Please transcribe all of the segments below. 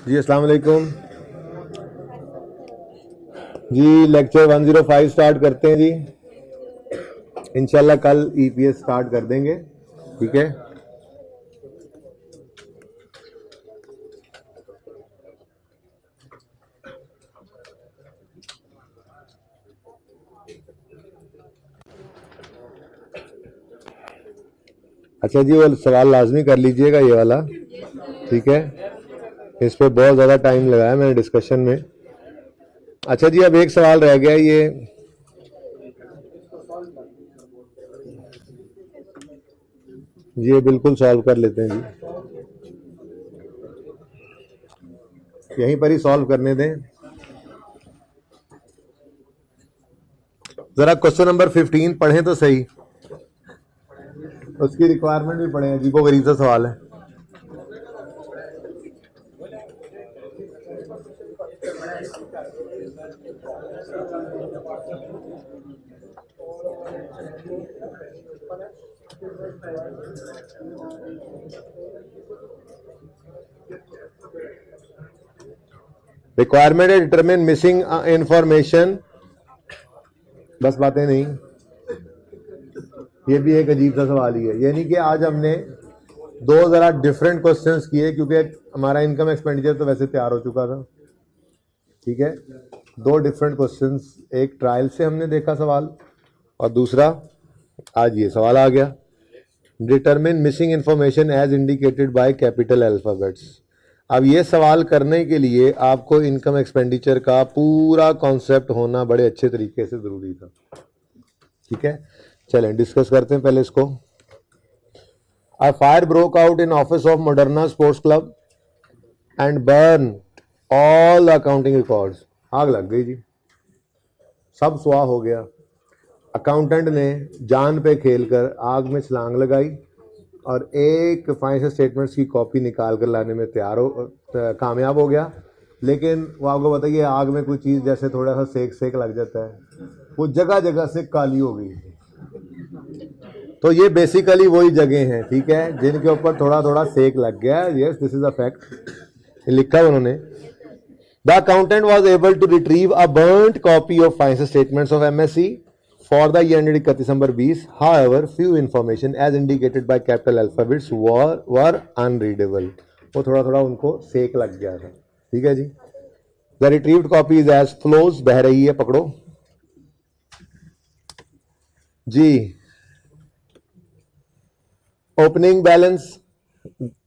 जी अस्सलाम वालेकुम जी। Lecture 105 start करते हैं जी। इंशाल्लाह कल ईपीएस स्टार्ट कर देंगे, ठीक है। अच्छा जी, वो सवाल लाजमी कर लीजिएगा ये वाला, ठीक है। इस पे बहुत ज़्यादा टाइम लगाया मैंने डिस्कशन में। अच्छा जी, अब एक सवाल रह गया, ये बिल्कुल सॉल्व कर लेते हैं जी, यहीं पर ही सॉल्व करने दें। जरा क्वेश्चन नंबर 15 पढ़ें तो सही, उसकी रिक्वायरमेंट भी पढ़ें, अजीबो गरीब सा सवाल है। रिक्वायरमेंट है डिटरमिन मिसिंग इंफॉर्मेशन, बस बातें नहीं। ये भी एक अजीब सा सवाल ही है, यानी कि आज हमने दो जरा डिफरेंट क्वेश्चंस किए, क्योंकि हमारा इनकम एक्सपेंडिचर तो वैसे तैयार हो चुका था, ठीक है। दो डिफरेंट क्वेश्चंस, एक ट्रायल से हमने देखा सवाल और दूसरा आज ये सवाल आ गया, determine missing information as indicated by capital alphabets. अब ये सवाल करने के लिए आपको इनकम एक्सपेंडिचर का पूरा कॉन्सेप्ट होना बड़े अच्छे तरीके से ज़रूरी था, ठीक है। चलें डिस्कस करते हैं पहले इसको। A fire broke out in office of Moderna Sports Club and burned all the accounting records. आग लग गई जी, सब स्वाह हो गया। अकाउंटेंट ने जान पे खेलकर आग में छलांग लगाई और एक फाइनेंशियल स्टेटमेंट्स की कॉपी निकाल कर लाने में कामयाब हो गया। लेकिन वो आपको बताइए, आग में कोई चीज़ जैसे थोड़ा सा सेक लग जाता है, वो जगह जगह से काली हो गई। तो ये बेसिकली वही जगह हैं, ठीक है, जिनके ऊपर थोड़ा थोड़ा सेक लग गया। Yes, this is a fact, लिखा उन्होंने। The accountant was able to retrieve a burned copy of financial statements of MSC for the year ended 31 December 20। However few information as indicated by capital alphabets were unreadable. वो थोड़ा थोड़ा उनको सेक लग गया था, ठीक है जी। The retrieved copy is as flows, बह रही है, पकड़ो जी। ओपनिंग बैलेंस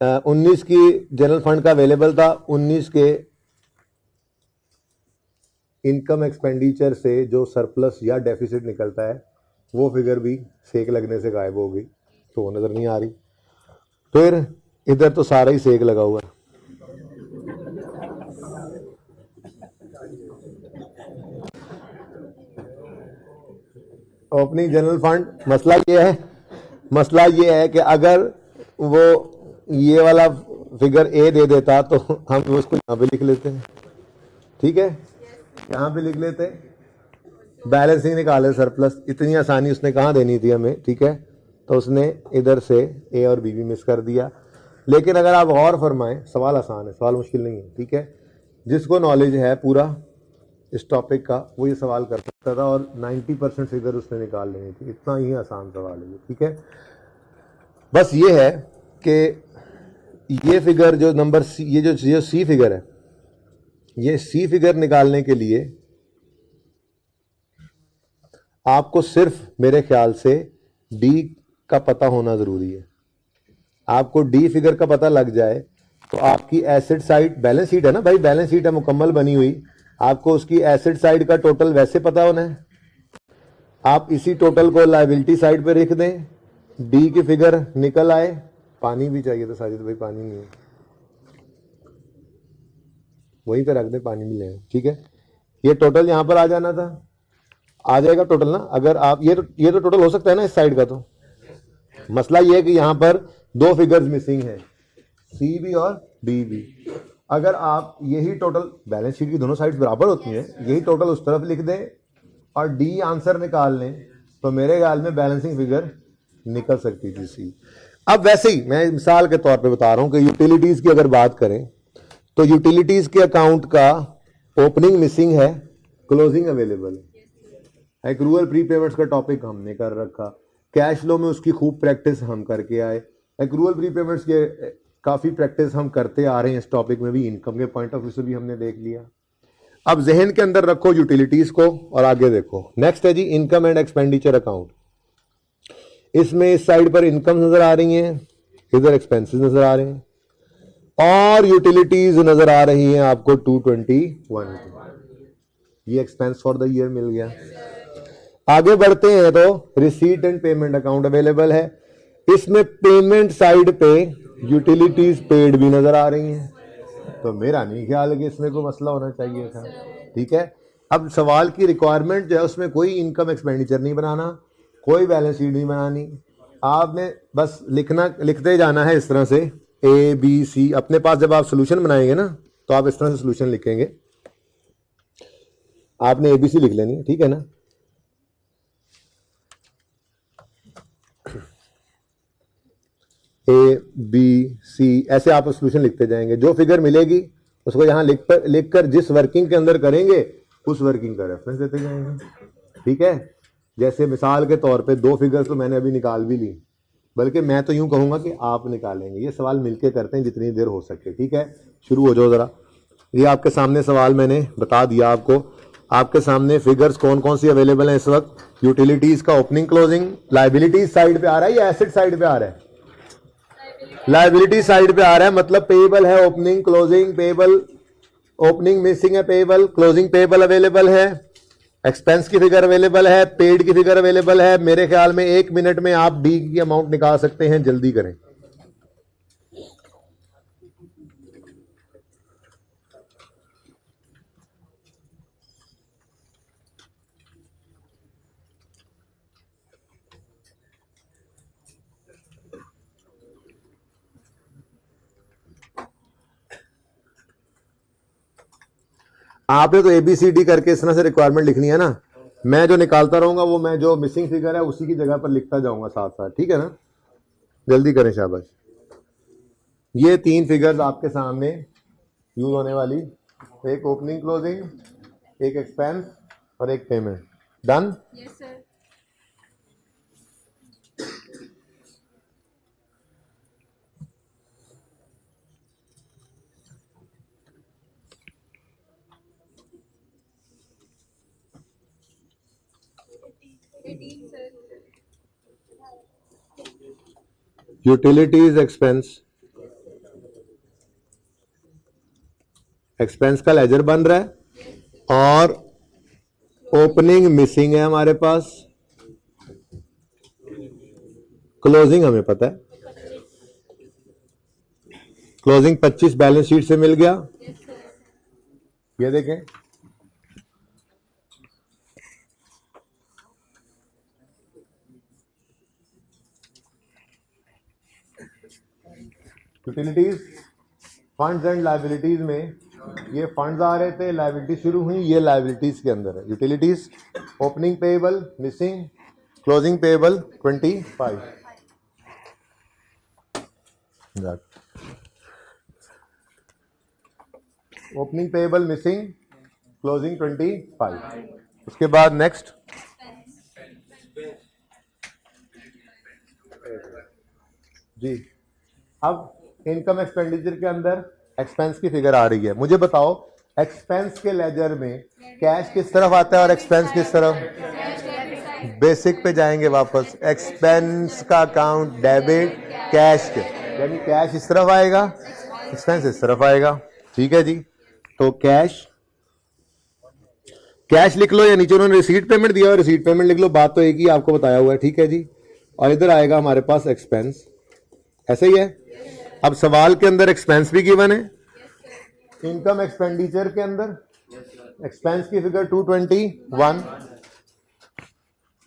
19 की जनरल फंड का अवेलेबल था, 19 के इनकम एक्सपेंडिचर से जो सरप्लस या डेफिसिट निकलता है वो फिगर भी सेक लगने से गायब हो गई, तो वो नजर नहीं आ रही। फिर इधर तो सारा ही सेक लगा हुआ है। ओपनिंग जनरल फंड, मसला ये है कि अगर वो ये वाला फिगर ए दे देता तो हम उसको यहाँ पे लिख लेते हैं, ठीक है, यहाँ पे लिख लेते, बैलेंसिंग निकाले सरप्लस। इतनी आसानी उसने कहाँ देनी थी हमें, ठीक है। तो उसने इधर से ए और बी भी मिस कर दिया। लेकिन अगर आप गौर फरमाएं, सवाल आसान है, सवाल मुश्किल नहीं है, ठीक है। जिसको नॉलेज है पूरा इस टॉपिक का वो ये सवाल कर सकता था और 90% फिगर उसने निकाल लेनी थी। इतना ही आसान सवाल है ये, ठीक है। बस ये है कि ये फिगर जो नंबर सी, ये जो सी फिगर है, ये सी फिगर निकालने के लिए आपको सिर्फ मेरे ख्याल से डी का पता होना जरूरी है। आपको डी फिगर का पता लग जाए तो आपकी एसेट साइड, बैलेंस शीट है ना भाई, बैलेंस शीट है मुकम्मल बनी हुई, आपको उसकी एसेट साइड का टोटल वैसे पता होना है। आप इसी टोटल को लायबिलिटी साइड पे लिख दें, डी की फिगर निकल आए। पानी भी चाहिए था साजिद भाई, पानी नहीं है, वहीं पे रख दें, पानी भी लें, ठीक है। ये टोटल यहां पर आ जाना था, आ जाएगा टोटल ना। अगर आप ये तो टोटल हो सकता है ना इस साइड का। तो मसला ये है कि यहां पर दो फिगर्स मिसिंग है, सी बी और डी बी। अगर आप यही टोटल, बैलेंस शीट की दोनों साइड्स बराबर होती हैं, यही टोटल उस तरफ लिख दें और डी आंसर निकाल लें, तो मेरे ख्याल में बैलेंसिंग फिगर निकल सकती थी सी। अब वैसे ही मैं मिसाल के तौर पे बता रहा हूं कि यूटिलिटीज की अगर बात करें तो यूटिलिटीज के अकाउंट का ओपनिंग मिसिंग है, क्लोजिंग अवेलेबल है। एक्रूअल प्रीपेमेंट्स का टॉपिक हमने कर रखा, कैश फ्लो में उसकी खूब प्रैक्टिस हम करके आए। एक्रूअल प्रीपेमेंट्स के काफ़ी प्रैक्टिस हम करते आ रहे हैं, इस टॉपिक में भी इनकम के पॉइंट ऑफ व्यू से भी हमने देख लिया। अब जहन के अंदर रखो यूटिलिटीज को और आगे देखो। नेक्स्ट है जी इनकम एंड एक्सपेंडिचर अकाउंट। इसमें इस साइड पर इनकम नजर आ रही हैं, इधर एक्सपेंसेस नजर आ रहे हैं और यूटिलिटीज नजर आ रही हैं आपको 221। ये एक्सपेंस फॉर द ईयर मिल गया। आगे बढ़ते हैं तो receipt and payment account available है। इसमें पेमेंट साइड पे यूटिलिटीज पेड भी नजर आ रही हैं, तो मेरा नहीं ख्याल है कि इसमें कोई मसला होना चाहिए था। ठीक है, अब सवाल की रिक्वायरमेंट जो है उसमें कोई इनकम एक्सपेंडिचर नहीं बनाना, कोई बैलेंस शीट नहीं बनानी, आपने बस लिखते जाना है इस तरह से ए बी सी। अपने पास जब आप सोल्यूशन बनाएंगे ना तो आप इस तरह से सोल्यूशन लिखेंगे, आपने एबीसी लिख लेनी है, ठीक है ना। ए बी सी ऐसे आप सोल्यूशन लिखते जाएंगे, जो फिगर मिलेगी उसको यहां लिखकर जिस वर्किंग के अंदर करेंगे उस वर्किंग का रेफरेंस देते जाएंगे। ठीक है, जैसे मिसाल के तौर पे 2 फिगर्स तो मैंने अभी निकाल भी ली, बल्कि मैं तो यूं कहूंगा कि आप निकालेंगे। ये सवाल मिलके करते हैं जितनी देर हो सके। ठीक है, शुरू हो जाओ जरा। ये आपके सामने सवाल मैंने बता दिया आपको। आपके सामने फिगर्स कौन कौन सी अवेलेबल हैं इस वक्त। यूटिलिटीज का ओपनिंग क्लोजिंग लायबिलिटीज साइड पे आ रहा है या एसेट साइड पे आ रहा है? लायबिलिटी साइड पे आ रहा है, मतलब पेएबल है, opening closing payable, opening missing है पेएबल, क्लोजिंग पेएबल अवेलेबल है, एक्सपेंस की फिगर अवेलेबल है, पेड की फिगर अवेलेबल है। मेरे ख्याल में 1 मिनट में आप डी की अमाउंट निकाल सकते हैं, जल्दी करें। आपने तो एबीसीडी करके इस तरह से रिक्वायरमेंट लिखनी है ना, मैं जो निकालता रहूंगा वो मैं जो मिसिंग फिगर है उसी की जगह पर लिखता जाऊंगा साथ साथ। ठीक है ना, जल्दी करें, शाबाश। ये 3 फिगर्स आपके सामने यूज होने वाली, एक ओपनिंग क्लोजिंग, एक एक्सपेंस और एक payment. Done? Yes sir. Utilities expense, expense का लेजर बन रहा है और ओपनिंग मिसिंग है हमारे पास, क्लोजिंग हमें पता है, क्लोजिंग 25 बैलेंस शीट से मिल गया। ये देखें, यूटिलिटीज फंड्स एंड लायबिलिटीज में ये फंड्स आ रहे थे, लायबिलिटी शुरू हुई, ये लायबिलिटीज के अंदर है। Utilities opening payable missing, closing payable 25। Opening payable missing, closing 25। उसके बाद नेक्स्ट जी, अब इनकम एक्सपेंडिचर के अंदर एक्सपेंस की फिगर आ रही है। मुझे बताओ एक्सपेंस के लेजर में कैश किस तरफ आता है और एक्सपेंस किस तरफ? बेसिक पे जाएंगे वापस, एक्सपेंस का अकाउंट डेबिट कैश के, यानी कैश इस तरफ आएगा, एक्सपेंस इस तरफ आएगा। ठीक है जी, तो कैश लिख लो, या नीचे उन्होंने रिसीट पेमेंट दिया और रिसीट पेमेंट लिख लो, बात तो एक ही आपको बताया हुआ है। ठीक है जी, और इधर आएगा हमारे पास एक्सपेंस, ऐसे ही है। अब सवाल के अंदर एक्सपेंस भी गिवन है, इनकम एक्सपेंडिचर के अंदर एक्सपेंस की फिगर 221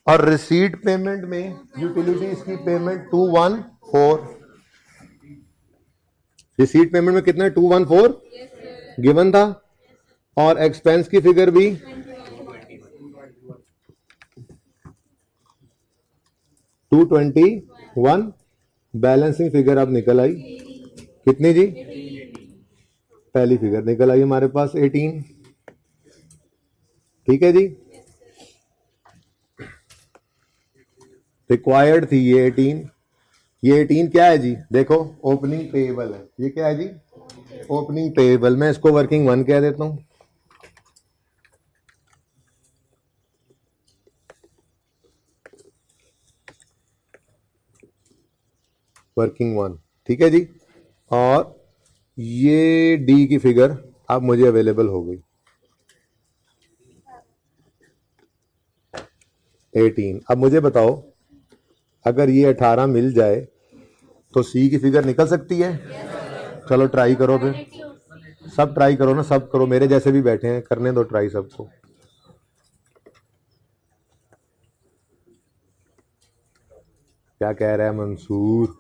और रिसीट पेमेंट में यूटिलिटीज की पेमेंट 214। रिसीट पेमेंट में कितना 214 गिवन था और एक्सपेंस की फिगर भी 221। बैलेंसिंग फिगर अब निकल आई कितनी जी? पहली फिगर निकल आई हमारे पास 18। ठीक है जी, रिक्वायर्ड थी ये 18। ये 18 क्या है जी, देखो ओपनिंग पेएबल है। ये क्या है जी, ओपनिंग पेएबल। मैं इसको वर्किंग 1 कह देता हूं। वर्किंग 1, ठीक है जी। और ये डी की फिगर अब मुझे अवेलेबल हो गई 18। अब मुझे बताओ अगर ये 18 मिल जाए तो सी की फिगर निकल सकती है? चलो ट्राई करो फिर, सब ट्राई करो ना, सब करो, मेरे जैसे भी बैठे हैं करने दो ट्राई सबको। क्या कह रहा है मंसूर?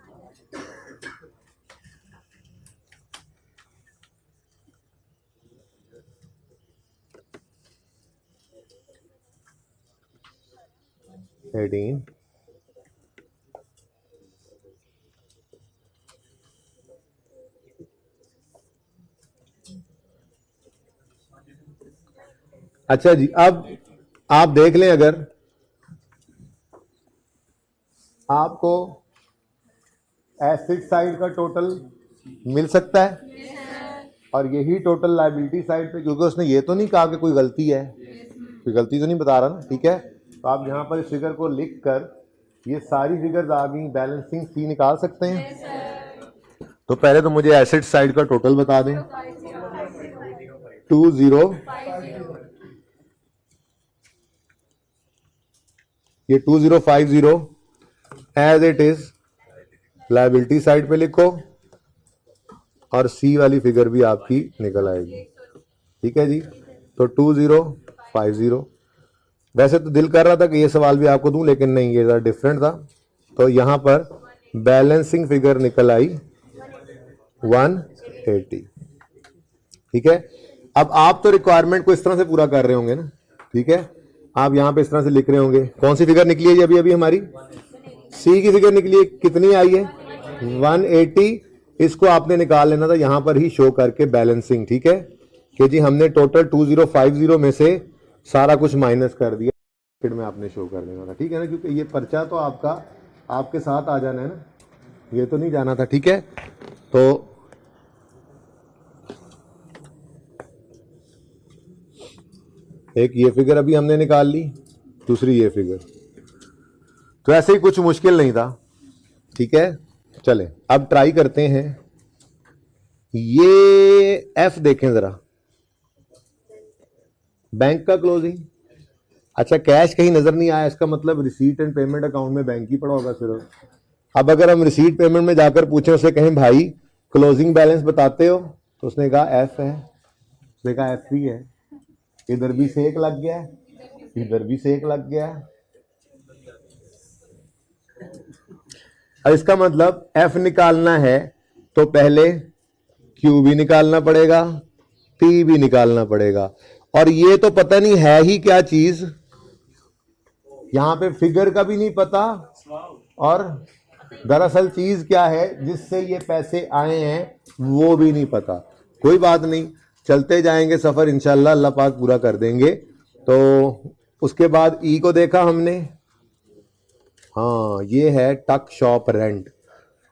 एटीन अच्छा जी, अब आप देख लें, अगर आपको एसेट साइड का टोटल मिल सकता है और यही टोटल लायबिलिटी साइड पे, क्योंकि उसने ये तो नहीं कहा कि कोई गलती है, कोई गलती तो नहीं बता रहा ना, ठीक है। तो आप यहाँ पर इस फिगर को लिख कर ये सारी फिगर्स आ गई, बैलेंसिंग सी निकाल सकते हैं। तो पहले तो मुझे एसेट साइड का टोटल बता दें। 2050, ये 2050 as it is liability side पे लिखो और सी वाली फिगर भी आपकी निकल आएगी, ठीक है जी। तो 2050, वैसे तो दिल कर रहा था कि ये सवाल भी आपको दूं, लेकिन नहीं, ये ज़रा डिफरेंट था। तो यहां पर बैलेंसिंग फिगर निकल आई 180, ठीक है। अब आप तो रिक्वायरमेंट को इस तरह से पूरा कर रहे होंगे ना, ठीक है। आप यहां पे इस तरह से लिख रहे होंगे। कौन सी फिगर निकली है जी अभी अभी हमारी? सी की फिगर निकली है। कितनी आई है? 180। इसको आपने निकाल लेना था यहां पर ही शो करके बैलेंसिंग, ठीक है, कि जी हमने टोटल 2050 में से सारा कुछ माइनस कर दिया, फिर में आपने शो कर देना था, ठीक है ना, क्योंकि ये पर्चा तो आपका आपके साथ आ जाना है ना, ये तो नहीं जाना था, ठीक है। तो एक ये फिगर अभी हमने निकाल ली, दूसरी ये फिगर, तो ऐसे ही कुछ मुश्किल नहीं था, ठीक है। चलें अब ट्राई करते हैं। ये एफ देखें जरा, बैंक का क्लोजिंग। अच्छा, कैश कहीं नजर नहीं आया, इसका मतलब रिसीट एंड पेमेंट अकाउंट में बैंक ही पड़ा होगा सिर्फ। अब अगर हम रिसीट पेमेंट में जाकर पूछे उससे, कहें भाई क्लोजिंग बैलेंस बताते हो, तो उसने कहा एफ है, उसने कहा एफ ही है। इधर भी सेक लग गया, इधर भी सेक लग गया। अब इसका मतलब एफ निकालना है तो पहले क्यू भी निकालना पड़ेगा, पी भी निकालना पड़ेगा, और ये तो पता नहीं है ही क्या चीज, यहां पे फिगर का भी नहीं पता और दरअसल चीज क्या है जिससे ये पैसे आए हैं वो भी नहीं पता। कोई बात नहीं, चलते जाएंगे सफर, इंशाल्लाह अल्लाह पाक पूरा कर देंगे। तो उसके बाद ई को देखा हमने, हाँ ये है टक शॉप रेंट,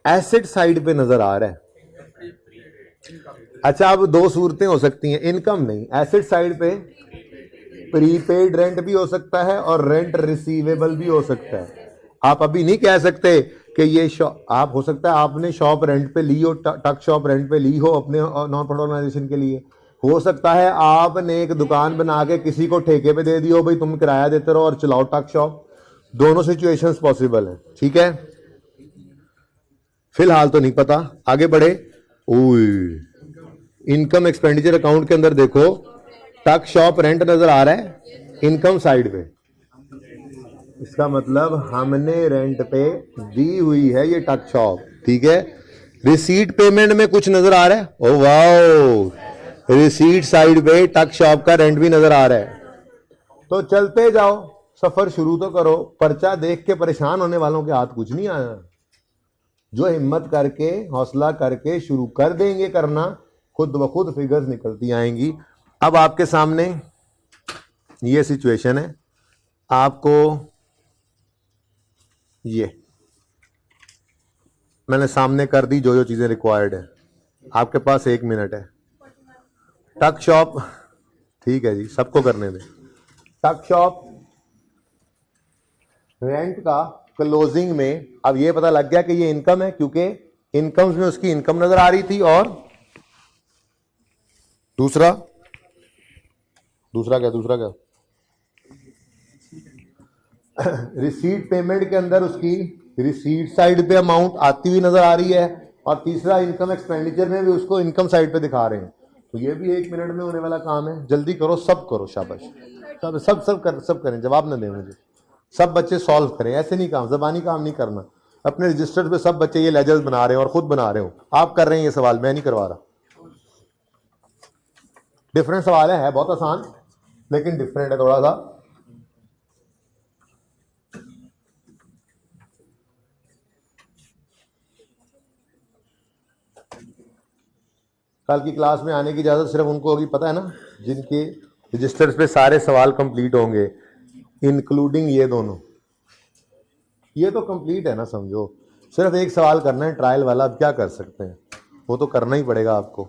एसेट साइड पे नजर आ रहा है। अच्छा, अब दो सूरतें हो सकती हैं, इनकम नहीं, एसेट साइड पे प्रीपेड रेंट भी हो सकता है और रेंट रिसीवेबल भी हो सकता है। आप अभी नहीं कह सकते कि ये आप, हो सकता है आपने शॉप रेंट पे ली हो, टक शॉप रेंट पे ली हो अपने नॉन प्रॉफिट ऑर्गेनाइजेशन के लिए। हो सकता है आपने एक दुकान बना के किसी को ठेके पे दे दियो, भाई तुम किराया देते रहो और चलाओ टक शॉप। दोनों सिचुएशंस पॉसिबल है, ठीक है। फिलहाल तो नहीं पता, आगे बढ़े। इनकम एक्सपेंडिचर अकाउंट के अंदर देखो टक शॉप रेंट नजर आ रहा है इनकम साइड पे, इसका मतलब हमने रेंट पे दी हुई है ये टक शॉप, ठीक है। रिसीट पेमेंट में कुछ नजर आ रहा है, ओ वाओ, रिसीट साइड पे टक शॉप का रेंट भी नजर आ रहा है। तो चलते जाओ, सफर शुरू तो करो। पर्चा देख के परेशान होने वालों के हाथ कुछ नहीं आया, जो हिम्मत करके हौसला करके शुरू कर देंगे करना, खुद ब खुद फिगर्स निकलती आएंगी। अब आपके सामने ये सिचुएशन है, आपको ये मैंने सामने कर दी जो जो चीजें रिक्वायर्ड है। आपके पास 1 मिनट है। टक शॉप, ठीक है जी, सबको करने दें। टक शॉप रेंट का क्लोजिंग में अब ये पता लग गया कि ये इनकम है, क्योंकि इनकम्स में उसकी इनकम नजर आ रही थी। और दूसरा क्या रिसीट पेमेंट के अंदर उसकी रिसीट साइड पे अमाउंट आती हुई नजर आ रही है, और तीसरा इनकम एक्सपेंडिचर में भी उसको इनकम साइड पे दिखा रहे हैं। तो ये भी 1 मिनट में होने वाला काम है। जल्दी करो, सब करो, शाबाश। सब करें, जवाब ना दें मुझे। सब बच्चे सॉल्व करें, ऐसे नहीं काम, जबानी काम नहीं करना। अपने रजिस्टर पे सब बच्चे ये लेजर्स बना रहे हैं और खुद बना रहे हो। आप कर रहे हैं ये सवाल, मैं नहीं करवा रहा। डिफरेंट सवाल है बहुत आसान, लेकिन डिफरेंट है थोड़ा सा। कल की क्लास में आने की इजाजत सिर्फ उनको होगी, पता है ना, जिनके रजिस्टर्स पे सारे सवाल कंप्लीट होंगे, इंक्लूडिंग ये दोनों। ये तो कंप्लीट है ना, समझो। सिर्फ एक सवाल करना है ट्रायल वाला। अब क्या कर सकते हैं, वो तो करना ही पड़ेगा आपको।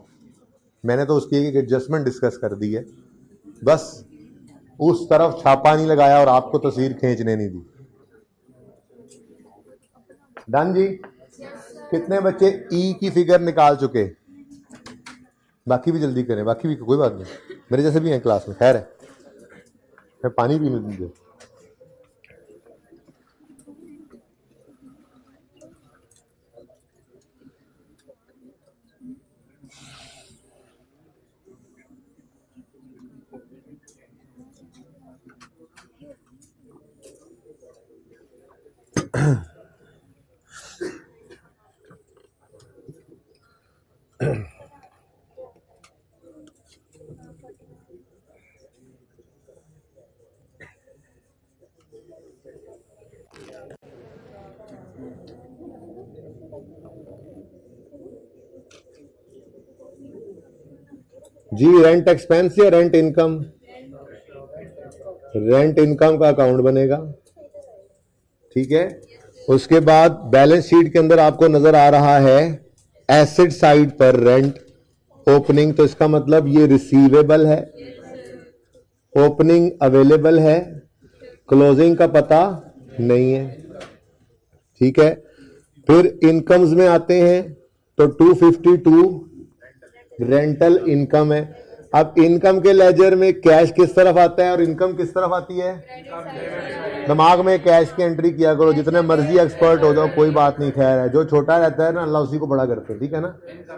मैंने तो उसकी एक एडजस्टमेंट डिस्कस कर दी है, बस उस तरफ छापा नहीं लगाया और आपको तस्वीर खींचने नहीं दी। डन जी। कितने बच्चे ई की फिगर निकाल चुके? बाकी भी जल्दी करें, बाकी भी कोई बात नहीं, मेरे जैसे भी हैं क्लास में। खैर है, मैं पानी पीने दीजिए। जी, रेंट एक्सपेंस या रेंट इनकम? रेंट इनकम का अकाउंट बनेगा, ठीक है। उसके बाद बैलेंस शीट के अंदर आपको नजर आ रहा है एसेट साइड पर रेंट ओपनिंग, तो इसका मतलब ये रिसीवेबल है, ओपनिंग अवेलेबल है, क्लोजिंग का पता नहीं है, ठीक है। फिर इनकम्स में आते हैं तो 252 रेंटल इनकम है। अब इनकम के लेजर में कैश किस तरफ आता है और इनकम किस तरफ आती है? दिमाग में कैश की एंट्री किया करो, जितने मर्जी एक्सपर्ट हो जाओ कोई बात नहीं। खैर है, जो छोटा रहता है ना अल्लाह उसी को बड़ा करते हैं, ठीक है ना।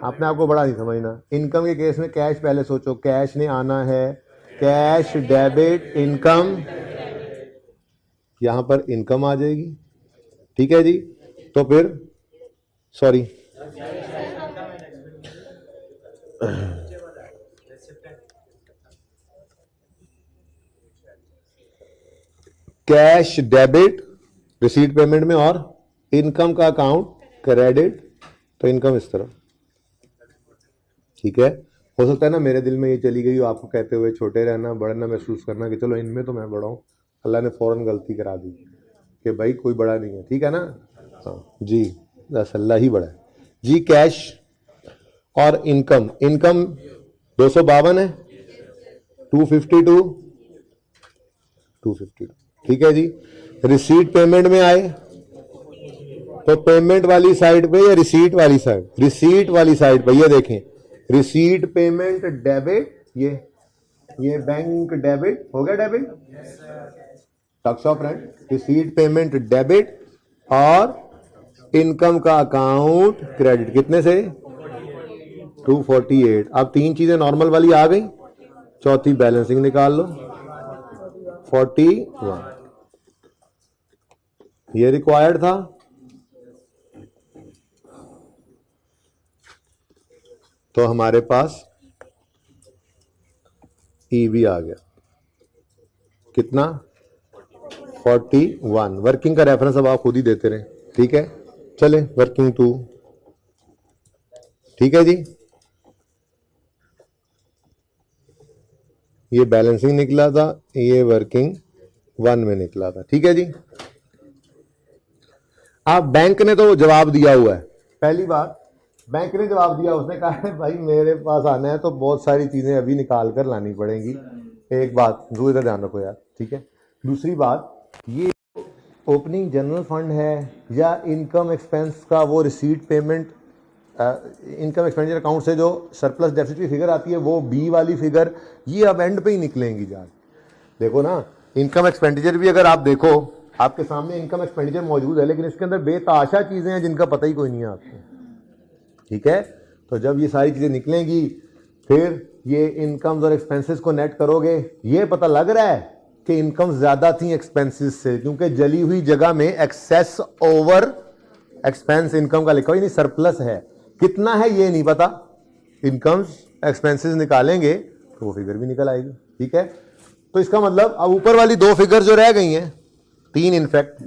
अपने आपको बड़ा नहीं समझना। इनकम के केस में कैश पहले सोचो, कैश ने आना है, कैश डेबिट इनकम, यहां पर इनकम आ जाएगी, ठीक है जी। तो फिर sorry cash debit receipt payment में, और इनकम का अकाउंट क्रेडिट, तो इनकम इस तरह, ठीक है। हो सकता है ना मेरे दिल में ये चली गई हो आपको कहते हुए, छोटे रहना बड़े ना महसूस करना कि चलो इनमें तो मैं बड़ा हूं। अल्लाह ने फौरन गलती करा दी कि भाई कोई बड़ा नहीं है, ठीक है ना। हाँ जी, बस अल्लाह ही बड़ा है जी। कैश और इनकम, इनकम 252 है, 252, ठीक है जी। रिसीट पेमेंट में आए तो पेमेंट वाली साइड पे या रिसीट वाली साइड? रिसीट वाली साइड पे। ये देखें, रिसीट पेमेंट डेबिट, ये बैंक डेबिट हो गया, debit tax of rent, receipt payment debit, और इनकम का अकाउंट क्रेडिट। कितने से? 248। अब 3 चीजें नॉर्मल वाली आ गई, चौथी बैलेंसिंग निकाल लो, 41। ये रिक्वायर्ड था, तो हमारे पास ईवी आ गया। कितना? 41। वर्किंग का रेफरेंस अब आप खुद ही देते रहे, ठीक है। चले वर्किंग 2, ठीक है जी। ये बैलेंसिंग निकला था, ये वर्किंग 1 में निकला था। ठीक है जी। आप बैंक ने तो जवाब दिया हुआ है। पहली बात, बैंक ने जवाब दिया, उसने कहा है भाई मेरे पास आना है तो बहुत सारी चीजें अभी निकाल कर लानी पड़ेंगी। एक बात दूसरा ध्यान रखो यार, ठीक है। दूसरी बात, ये ओपनिंग जनरल फंड है या इनकम एक्सपेंस का वो receipt payment, income expenditure account से जो सरप्लस डेफिसिट की फिगर आती है वो बी वाली फिगर, ये अब एंड पे ही निकलेंगी जान। देखो ना, इनकम एक्सपेंडिचर भी अगर आप देखो, आपके सामने इनकम एक्सपेंडिचर मौजूद है, लेकिन इसके अंदर बेताशा चीजें हैं जिनका पता ही कोई नहीं है आपको। ठीक है, तो जब ये सारी चीजें निकलेंगी फिर ये इनकम्स और एक्सपेंसेस को नेट करोगे, ये पता लग रहा है कि इनकम ज्यादा थी एक्सपेंसेस से, क्योंकि जली हुई जगह में एक्सेस ओवर एक्सपेंस इनकम का लिखा हुआ, नहीं सरप्लस है। कितना है ये नहीं पता, इनकम्स एक्सपेंसेस निकालेंगे तो वो फिगर भी निकल आएगी। ठीक है, तो इसका मतलब अब ऊपर वाली दो फिगर जो रह गई हैं, 3 इनफैक्ट,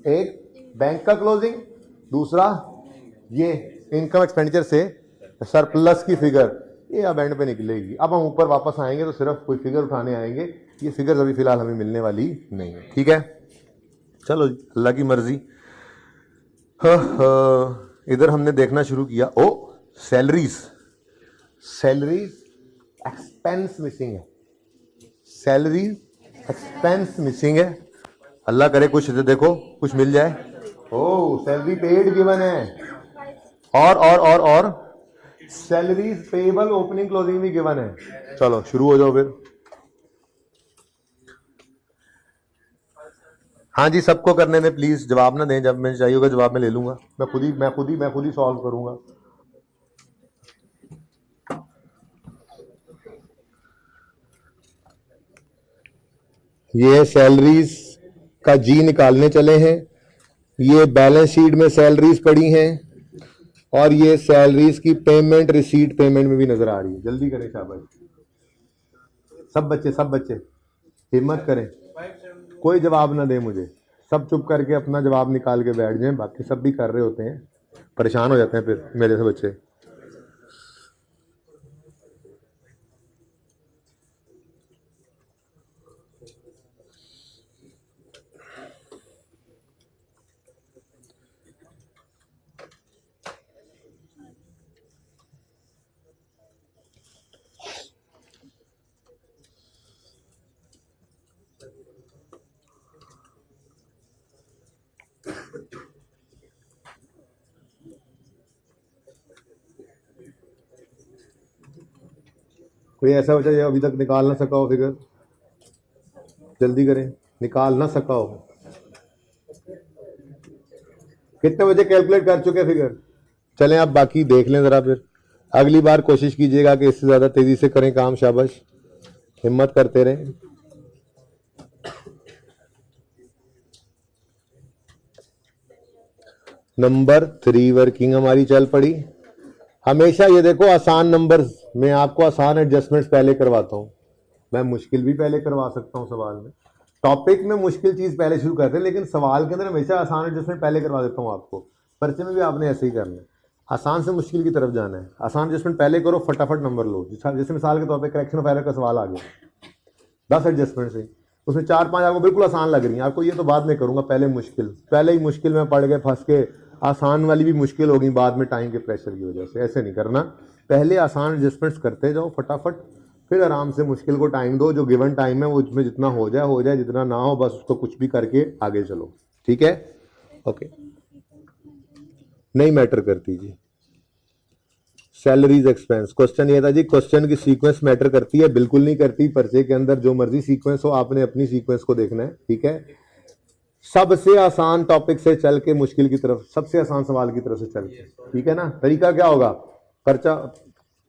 एक बैंक का क्लोजिंग, दूसरा ये इनकम एक्सपेंडिचर से सरप्लस की फिगर, ये अब एंड पे निकलेगी। अब हम ऊपर वापस आएंगे तो सिर्फ कोई फिगर उठाने आएंगे, ये फिगर अभी फिलहाल हमें मिलने वाली नहीं है। ठीक है, चलो अल्लाह की मर्जी। इधर हमने देखना शुरू किया, ओ सैलरीज, सैलरीज एक्सपेंस मिसिंग है, सैलरी एक्सपेंस मिसिंग है। अल्लाह करे कुछ देखो कुछ मिल जाए। ओ सैलरी पेड गिवन है, और सैलरीज पेबल ओपनिंग क्लोजिंग भी गिवन है। चलो शुरू हो जाओ फिर। हाँ जी, सबको करने में प्लीज जवाब ना दें, जब मैं चाहिए होगा जवाब मैं ले लूंगा, मैं खुद ही सॉल्व करूंगा। ये सैलरीज का जी निकालने चले हैं, ये बैलेंस शीट में सैलरीज पड़ी हैं और ये सैलरीज की पेमेंट रिसीट पेमेंट में भी नजर आ रही है। जल्दी करें शाबाश, सब बच्चे हिम्मत करें, कोई जवाब ना दे मुझे, सब चुप करके अपना जवाब निकाल के बैठ जाएं। बाकी सब भी कर रहे होते हैं, परेशान हो जाते हैं फिर मेरे से बच्चे। कोई ऐसा बच्चा जो अभी तक निकाल ना सका हो फिगर, जल्दी करें, निकाल ना सका हो। कितने बजे कैलकुलेट कर चुके फिगर? चलें आप बाकी देख लें जरा, फिर अगली बार कोशिश कीजिएगा कि इससे ज्यादा तेजी से करें काम। शाबाश, हिम्मत करते रहें। नंबर 3 वर्किंग हमारी चल पड़ी। हमेशा ये देखो, आसान नंबर्स में आपको आसान एडजस्टमेंट्स पहले करवाता हूं, मैं मुश्किल भी पहले करवा सकता हूं। सवाल में टॉपिक में मुश्किल चीज पहले शुरू करते हैं, लेकिन सवाल के अंदर हमेशा आसान एडजस्टमेंट पहले करवा देता हूं आपको। पर्चे में भी आपने ऐसे ही करना है, आसान से मुश्किल की तरफ जाना है, आसान एडजस्टमेंट पहले करो, फटाफट नंबर लो। जैसे मिसाल के तौर पर करेक्शन ऑफ एरर का सवाल आ गया 10 एडजस्टमेंट से, उसमें 4-5 आपको बिल्कुल आसान लग रही है, आपको ये तो बाद में करूंगा, पहले ही मुश्किल में पड़ गए, फंस के आसान वाली भी मुश्किल होगी बाद में टाइम के प्रेशर की वजह से। ऐसे नहीं करना, पहले आसान एडजस्टमेंट्स करते जाओ फटाफट, फिर आराम से मुश्किल को टाइम दो। जो गिवन टाइम है वो उसमें जितना हो जाए, जितना ना हो बस उसको कुछ भी करके आगे चलो। ठीक है, ओके, नहीं मैटर करती जी सैलरीज एक्सपेंस। क्वेश्चन ये था जी, क्वेश्चन की सीक्वेंस मैटर करती है? बिल्कुल नहीं करती। पर्चे के अंदर जो मर्जी सीक्वेंस हो, आपने अपनी सीक्वेंस को देखना है। ठीक है, सबसे आसान टॉपिक से चल के मुश्किल की तरफ, सबसे आसान सवाल की तरफ से चल के। ठीक है ना, तरीका क्या होगा? पर्चा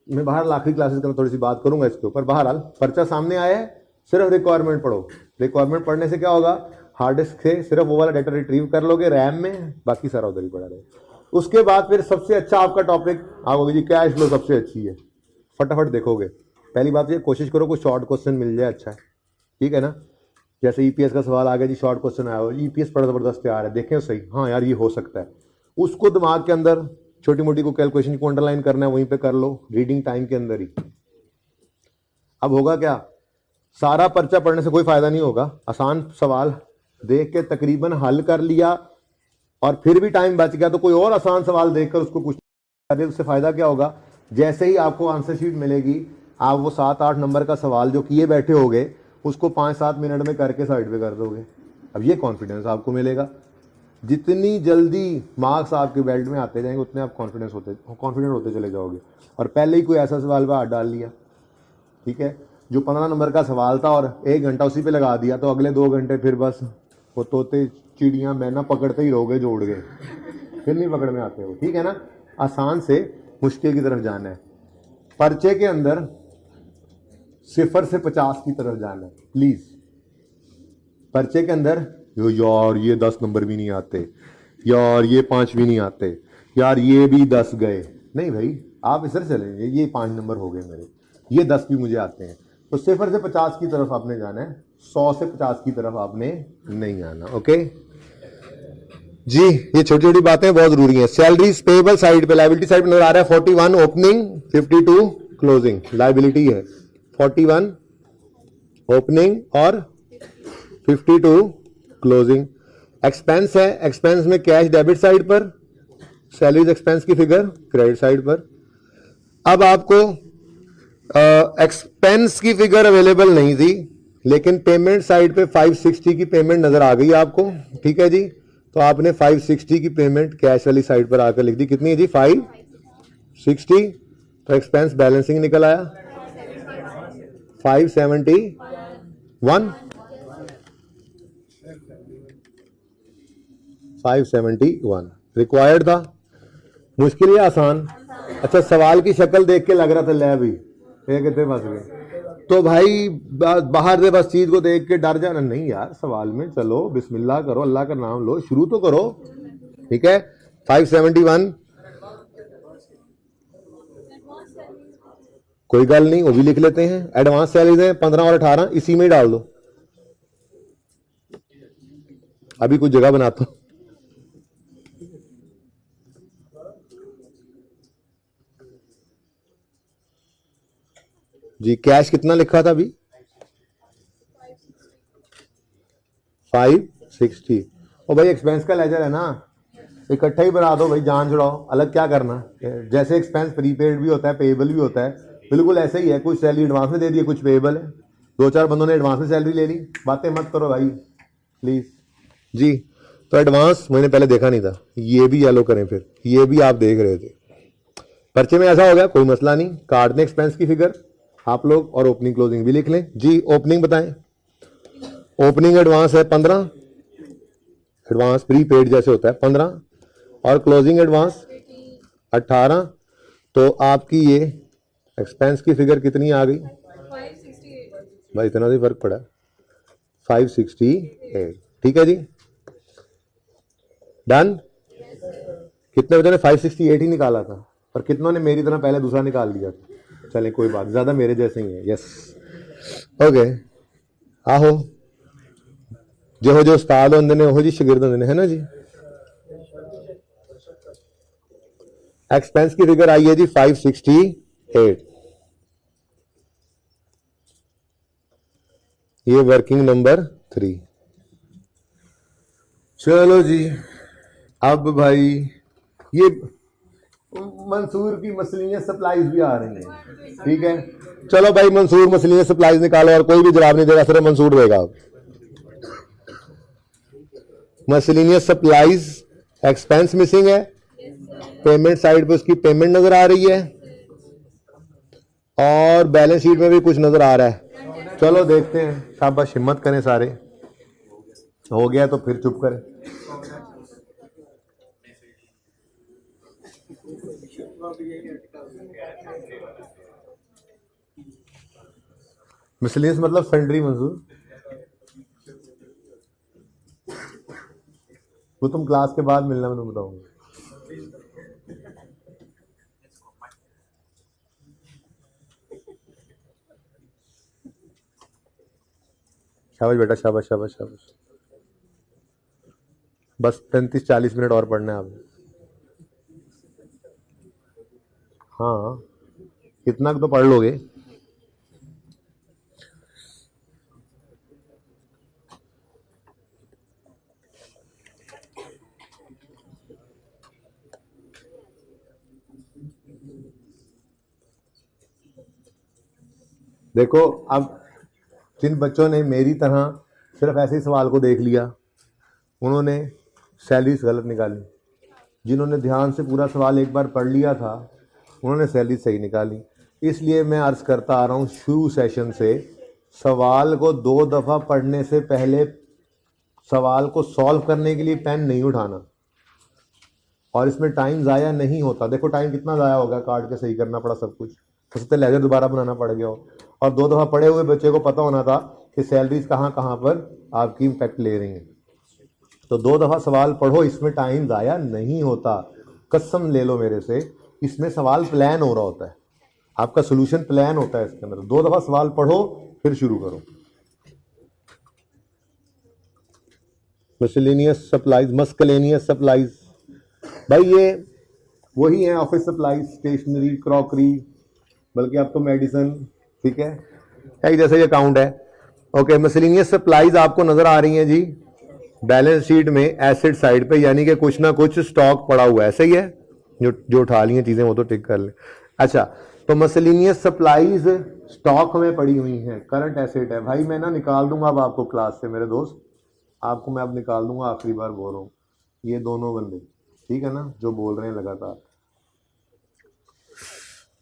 मैं बाहर आखिरी क्लासेस का थोड़ी सी बात करूंगा इसके ऊपर। बहरहाल पर्चा सामने आया है, सिर्फ रिक्वायरमेंट पढ़ो। रिक्वायरमेंट पढ़ने से क्या होगा, हार्ड डिस्क से सिर्फ वो वाला डाटा रिट्रीव कर लोगे रैम में, बाकी सारा उधर ही पड़ा रहेगा। उसके बाद फिर सबसे अच्छा आपका टॉपिक आओगे जी, कैश फ्लो सबसे अच्छी है, फटाफट देखोगे। पहली बात ये, कोशिश करो कुछ शॉर्ट क्वेश्चन मिल जाए, अच्छा है। ठीक है ना, जैसे ईपीएस का सवाल आ गया जी, शॉर्ट क्वेश्चन आया हो, ईपीएस बड़ा जबरदस्त तैयार है, देखें सही, हाँ यार ये हो सकता है, उसको दिमाग के अंदर छोटी मोटी को कैलकुलेशन को अंडरलाइन करना है, वहीं पे कर लो रीडिंग टाइम के अंदर ही। अब होगा क्या, सारा पर्चा पढ़ने से कोई फायदा नहीं होगा, आसान सवाल देख के तकरीबन हल कर लिया और फिर भी टाइम बच गया तो कोई और आसान सवाल देखकर उसको कुछ करे, उससे फायदा क्या होगा। जैसे ही आपको आंसर शीट मिलेगी आप वो 7-8 नंबर का सवाल जो किए बैठे होगे उसको 5-7 मिनट में करके साइड पे कर दोगे। अब ये कॉन्फिडेंस आपको मिलेगा। जितनी जल्दी मार्क्स आपके बेल्ट में आते जाएंगे उतने आप कॉन्फिडेंट होते चले जाओगे। और पहले ही कोई ऐसा सवाल पे हाथ डाल लिया, ठीक है, जो 15 नंबर का सवाल था और 1 घंटा उसी पे लगा दिया, तो अगले 2 घंटे फिर बस वो तोते चिड़ियाँ मैना पकड़ते ही रहोगे जोड़ गए, फिर नहीं पकड़ में आते हो, ठीक है ना। आसान से मुश्किल की तरफ जाना है। पर्चे के अंदर 0 से 50 की तरफ जाना है प्लीज। पर्चे के अंदर यार ये 10 नंबर भी नहीं आते, यार ये 5 भी नहीं आते, यार ये भी 10 गए, नहीं भाई आप इधर चलेंगे, ये 5 नंबर हो गए मेरे, ये 10 भी मुझे आते हैं। तो 0 से 50 की तरफ आपने जाना है, 100 से 50 की तरफ आपने नहीं आना। ओके जी, ये छोटी छोटी बातें बहुत जरूरी हैं। सैलरीज पेएबल साइड पे, लायबिलिटी साइड पे नजर आ रहा है 41 ओपनिंग, 52 क्लोजिंग। लायबिलिटी है 41 ओपनिंग और 52 क्लोजिंग। एक्सपेंस है, एक्सपेंस में कैश डेबिट साइड पर, सैलरीज एक्सपेंस की फिगर क्रेडिट साइड पर। अब आपको एक्सपेंस की फिगर अवेलेबल नहीं थी लेकिन पेमेंट साइड पे 560 की पेमेंट नजर आ गई आपको, ठीक है जी। तो आपने 560 की पेमेंट कैश वाली साइड पर आकर लिख दी। कितनी है जी? 560। तो एक्सपेंस बैलेंसिंग निकल आया 571 571 रिक्वायर्ड था। मुश्किल या आसान? अच्छा, सवाल की शक्ल देख के लग रहा था ले भी ये कितने फंस गए, तो भाई बाहर से बस चीज को देख के डर जाना नहीं यार, सवाल में चलो बिस्मिल्लाह करो, अल्लाह का नाम लो, शुरू तो करो, ठीक है। 571 कोई गल नहीं, वो भी लिख लेते हैं। एडवांस सैलरीज है 15 और 18, इसी में ही डाल दो, अभी कुछ जगह बनाता हूं। जी कैश कितना लिखा था अभी? 560। और भाई एक्सपेंस का लेजर है ना, इकट्ठा ही बना दो भाई, जान छुड़ाओ, अलग क्या करना। जैसे एक्सपेंस प्रीपेड भी होता है पेएबल भी होता है, बिल्कुल ऐसे ही है। कुछ सैलरी एडवांस में दे दी, कुछ पेएबल है। 2-4 बंदों ने एडवांस में सैलरी ले ली, बातें मत करो भाई प्लीज जी। तो एडवांस मैंने पहले देखा नहीं था, ये भी येलो करें, फिर ये भी आप देख रहे थे। पर्चे में ऐसा हो गया, कोई मसला नहीं, कार्ड ने एक्सपेंस की फिगर आप लोग और ओपनिंग क्लोजिंग भी लिख लें जी। ओपनिंग बताएं। ओपनिंग एडवांस है 15, एडवांस प्रीपेड जैसे होता है 15, और क्लोजिंग एडवांस 18। तो आपकी ये एक्सपेंस की फिगर कितनी आ गई? 568। भाई इतना भी फर्क पड़ा, 568, ठीक है जी। डन। कितने बच्चों ने 568 ही निकाला था और कितनों ने मेरी तरह पहले दूसरा निकाल लिया था? चले कोई बात, ज्यादा मेरे जैसे ही है। यस ओके, आहो जो उस्ताद होंगे ने वो जी शागिर्द होंगे, है ना जी। एक्सपेंस की फिगर आई है जी 568, ये वर्किंग नंबर 3। चलो जी, अब भाई ये मंसूर की मसलियत सप्लाईज भी आ रही हैं, ठीक है। चलो भाई मंसूर मसलियत सप्लाईज निकालो, और कोई भी जवाब नहीं देगा, सिर्फ मंसूर देगा। मसलिनियस सप्लाईज एक्सपेंस मिसिंग है, पेमेंट साइड पे उसकी पेमेंट नजर आ रही है और बैलेंस शीट में भी कुछ नजर आ रहा है। चलो देखते हैं, शाबाश हिम्मत करें सारे, हो गया तो फिर चुप करें। मिसलियस मतलब सन्ड्री मंजूर, वो तुम क्लास के बाद मिलना, मैं तुम्हें बताऊंगा। शाबाश बेटा, शाबाश शाबाश शाबाश। बस 35-40 मिनट और पढ़ना है आपने। हाँ कितना तो पढ़ लोगे। देखो अब जिन बच्चों ने मेरी तरह सिर्फ ऐसे ही सवाल को देख लिया उन्होंने सैलरीज गलत निकाली, जिन्होंने ध्यान से पूरा सवाल एक बार पढ़ लिया था उन्होंने सैलरी सही निकाली। इसलिए मैं अर्ज करता आ रहा हूँ शुरू सेशन से, सवाल को 2 दफ़ा पढ़ने से पहले सवाल को सॉल्व करने के लिए पेन नहीं उठाना, और इसमें टाइम ज़ाया नहीं होता। देखो टाइम कितना ज़ाया होगा, काट के सही करना पड़ा सब कुछ, हो सकता है लेजर दोबारा बनाना पड़ गया हो, और 2 दफ़ा पढ़े हुए बच्चे को पता होना था कि सैलरीज कहाँ कहाँ पर आपकी इम्पैक्ट ले रही हैं। तो 2 दफ़ा सवाल पढ़ो, इसमें टाइम ज़ाया नहीं होता। कसम ले लो मेरे से, इसमें सवाल प्लान हो रहा होता है, आपका सोल्यूशन प्लान होता है इसके अंदर। 2 दफ़ा सवाल पढ़ो फिर शुरू करो। मिसलेनियस सप्लाईज, मस्कलेनियस सप्लाईज, भाई ये वही है, ऑफिस सप्लाईज, स्टेशनरी, क्रॉकरी, बल्कि अब तो मेडिसिन, ठीक है, एक जैसा ये अकाउंट है। ओके, मिसलेनियस सप्लाईज आपको नजर आ रही हैं जी बैलेंस शीट में एसेट साइड पे, यानी कि कुछ ना कुछ स्टॉक पड़ा हुआ है, सही है, जो उठा ली हैं चीजें वो तो टिक कर लें। अच्छा, तो मिसलेनियस सप्लाईज स्टॉक में पड़ी हुई हैं, करंट एसेट है। भाई मैं ना निकाल दूंगा अब आपको क्लास से, मेरे दोस्त, आपको मैं अब निकाल दूंगा, आखिरी बार बोल रहा हूँ, ये दोनों बंदे, ठीक है ना, जो बोल रहे हैं लगातार।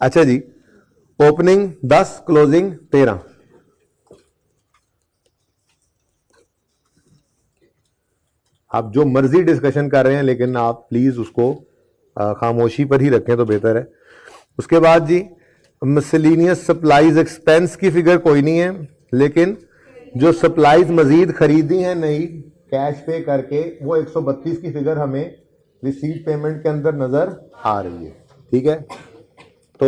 अच्छा जी, ओपनिंग 10, क्लोजिंग 13। आप जो मर्जी डिस्कशन कर रहे हैं, लेकिन आप प्लीज उसको खामोशी पर ही रखें तो बेहतर है। उसके बाद जी मिसलेनियस सप्लाईज एक्सपेंस की फिगर कोई नहीं है, लेकिन जो सप्लाईज मजीद खरीदी हैं नई कैश पे करके, वो 132 की फिगर हमें रिसीट पेमेंट के अंदर नजर आ रही है, ठीक है। तो